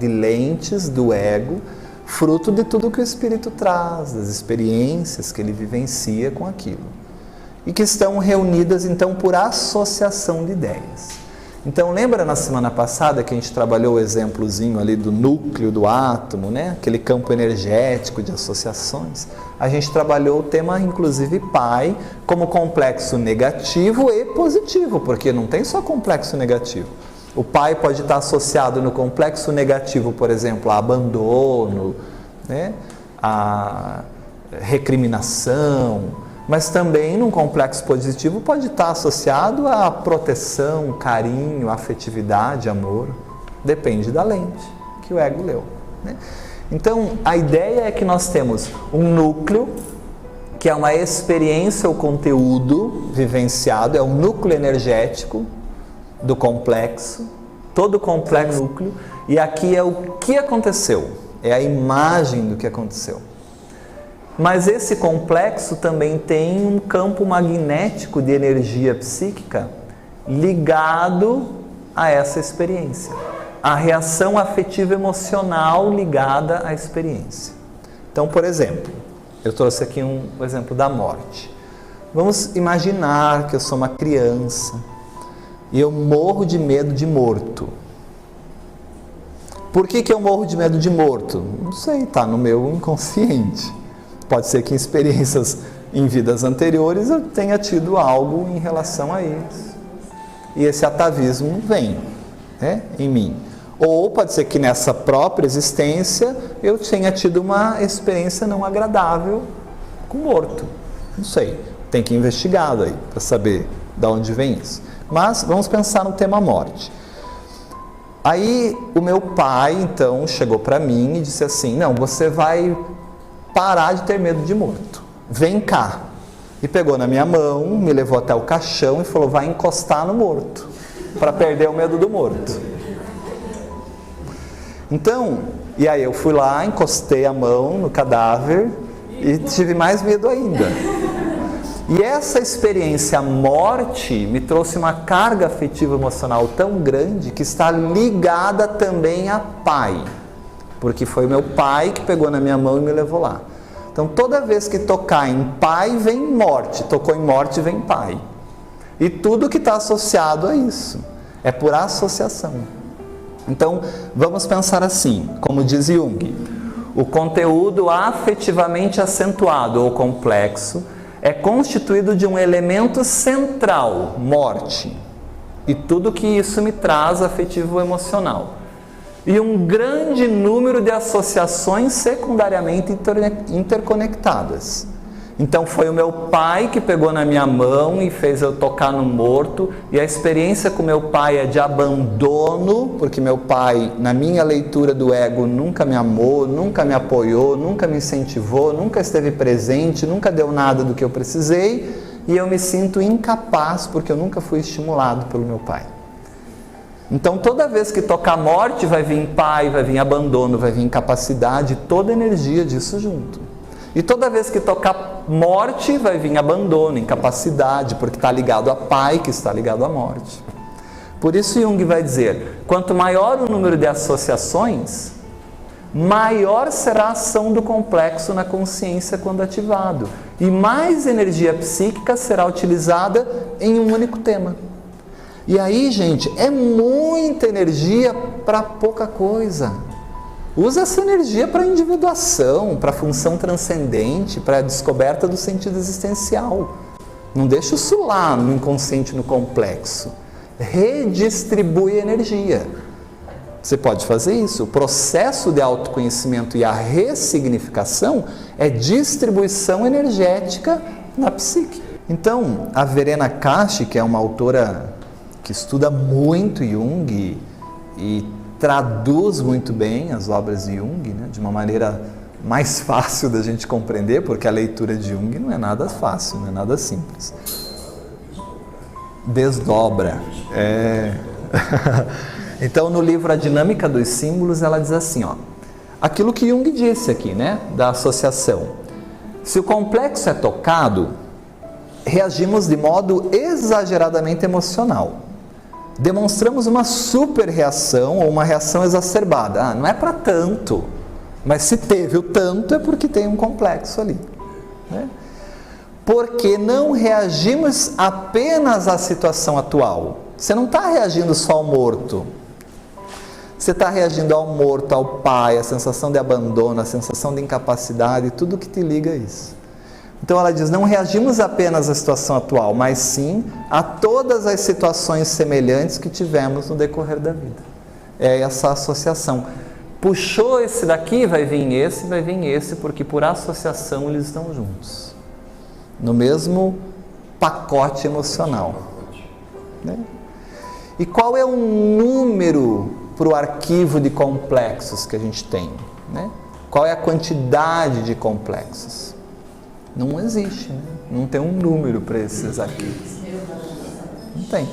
lentes do ego, fruto de tudo que o espírito traz, das experiências que ele vivencia com aquilo. E que estão reunidas então por associação de ideias. Então lembra na semana passada que a gente trabalhou o exemplozinho ali do núcleo do átomo, né? Aquele campo energético de associações. A gente trabalhou o tema, inclusive, pai, como complexo negativo e positivo, porque não tem só complexo negativo. O pai pode estar associado no complexo negativo, por exemplo, a abandono, né? A recriminação, mas também num complexo positivo pode estar associado a proteção, carinho, afetividade, amor. Depende da lente que o ego leu, né? Então, a ideia é que nós temos um núcleo, que é uma experiência ou conteúdo vivenciado, é o núcleo energético do complexo, todo complexo núcleo, e aqui é o que aconteceu, é a imagem do que aconteceu. Mas esse complexo também tem um campo magnético de energia psíquica ligado a essa experiência. A reação afetiva emocional ligada à experiência. Então, por exemplo, eu trouxe aqui um exemplo da morte. Vamos imaginar que eu sou uma criança e eu morro de medo de morto. Por que eu morro de medo de morto? Não sei, está no meu inconsciente. Pode ser que em experiências em vidas anteriores eu tenha tido algo em relação a isso. E esse atavismo vem, né, em mim. Ou pode ser que nessa própria existência eu tenha tido uma experiência não agradável com morto. Não sei, tem que investigar aí para saber de onde vem isso. Mas vamos pensar no tema morte. Aí o meu pai então chegou para mim e disse assim: não, você vai parar de ter medo de morto. Vem cá. E pegou na minha mão, me levou até o caixão e falou: vai encostar no morto, para perder o medo do morto. Então, e aí eu fui lá, encostei a mão no cadáver e tive mais medo ainda. E essa experiência morte me trouxe uma carga afetiva emocional tão grande que está ligada também a pai. Porque foi meu pai que pegou na minha mão e me levou lá. Então toda vez que tocar em pai vem morte, tocou em morte vem pai. E tudo que está associado a isso, é por associação. Então vamos pensar assim, como diz Jung, o conteúdo afetivamente acentuado ou complexo é constituído de um elemento central, morte, e tudo que isso me traz afetivo emocional. E um grande número de associações secundariamente interconectadas. Então foi o meu pai que pegou na minha mão e fez eu tocar no morto, e a experiência com meu pai é de abandono, porque meu pai, na minha leitura do ego, nunca me amou, nunca me apoiou, nunca me incentivou, nunca esteve presente, nunca deu nada do que eu precisei, e eu me sinto incapaz porque eu nunca fui estimulado pelo meu pai. Então toda vez que tocar morte vai vir pai, vai vir abandono, vai vir incapacidade, toda a energia disso junto. E toda vez que tocar morte vai vir abandono, incapacidade, porque está ligado a pai, que está ligado à morte. Por isso Jung vai dizer, quanto maior o número de associações, maior será a ação do complexo na consciência quando ativado. E mais energia psíquica será utilizada em um único tema. E aí, gente, é muita energia para pouca coisa. Usa essa energia para individuação, para função transcendente, para a descoberta do sentido existencial. Não deixa isso lá no inconsciente, no complexo. Redistribui energia. Você pode fazer isso. O processo de autoconhecimento e a ressignificação é distribuição energética na psique. Então, a Verena Kashi, que é uma autora que estuda muito Jung e traduz muito bem as obras de Jung, né, de uma maneira mais fácil da gente compreender, porque a leitura de Jung não é nada fácil, não é nada simples. Desdobra. Então, no livro A Dinâmica dos Símbolos, ela diz assim, ó, aquilo que Jung disse aqui, né, da associação. Se o complexo é tocado, reagimos de modo exageradamente emocional. Demonstramos uma super reação ou uma reação exacerbada. Não é para tanto, mas se teve o tanto é porque tem um complexo ali, né? Porque não reagimos apenas à situação atual. Você não está reagindo só ao morto. Você está reagindo ao morto, ao pai, a sensação de abandono, a sensação de incapacidade, tudo que te liga a isso. Então ela diz, não reagimos apenas à situação atual, mas sim a todas as situações semelhantes que tivemos no decorrer da vida. É essa associação. Puxou esse daqui, vai vir esse, porque por associação eles estão juntos. No mesmo pacote emocional. Né? E qual é o número para o arquivo de complexos que a gente tem? Né? Qual é a quantidade de complexos? Não existe, né? Não tem um número para esses arquivos. Não tem.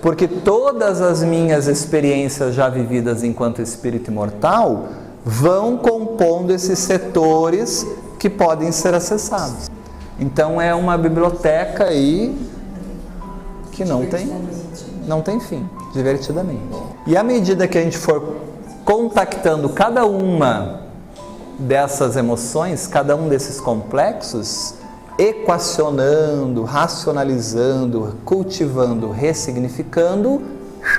Porque todas as minhas experiências já vividas enquanto espírito imortal vão compondo esses setores que podem ser acessados. Então é uma biblioteca aí que não tem fim, divertidamente. E à medida que a gente for contactando cada uma dessas emoções, cada um desses complexos, equacionando, racionalizando, cultivando, ressignificando,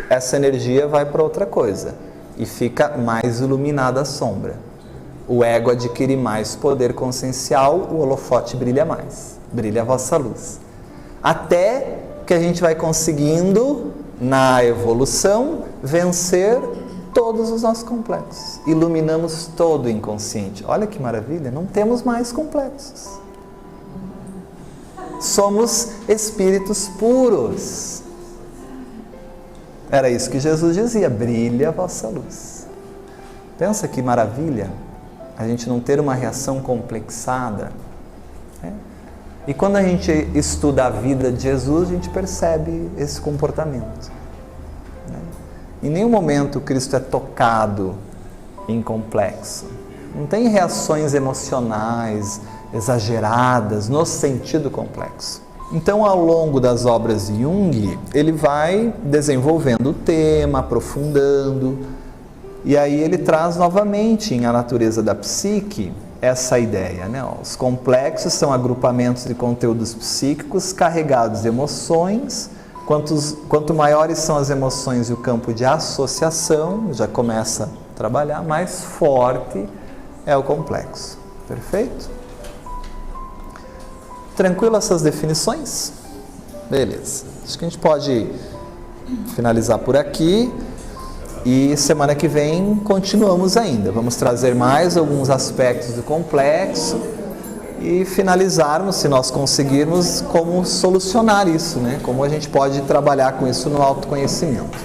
essa energia vai para outra coisa e fica mais iluminada a sombra. O ego adquire mais poder consciencial, o holofote brilha mais, brilha a vossa luz. Até que a gente vai conseguindo, na evolução, vencer todos os nossos complexos. Iluminamos todo o inconsciente. Olha que maravilha, não temos mais complexos. Somos espíritos puros. Era isso que Jesus dizia, brilha a vossa luz. Pensa que maravilha a gente não ter uma reação complexada, né? E quando a gente estuda a vida de Jesus, a gente percebe esse comportamento, né? Em nenhum momento Cristo é tocado em complexo. Não tem reações emocionais exageradas no sentido complexo. Então, ao longo das obras de Jung, ele vai desenvolvendo o tema, aprofundando, e aí ele traz novamente em A Natureza da Psique essa ideia, né? Os complexos são agrupamentos de conteúdos psíquicos carregados de emoções. Quanto maiores são as emoções e o campo de associação, já começa a trabalhar, mais forte é o complexo. Perfeito? Tranquilo essas definições? Beleza. Acho que a gente pode finalizar por aqui. E semana que vem continuamos ainda. Vamos trazer mais alguns aspectos do complexo e finalizarmos, se nós conseguirmos, como solucionar isso, né? Como a gente pode trabalhar com isso no autoconhecimento.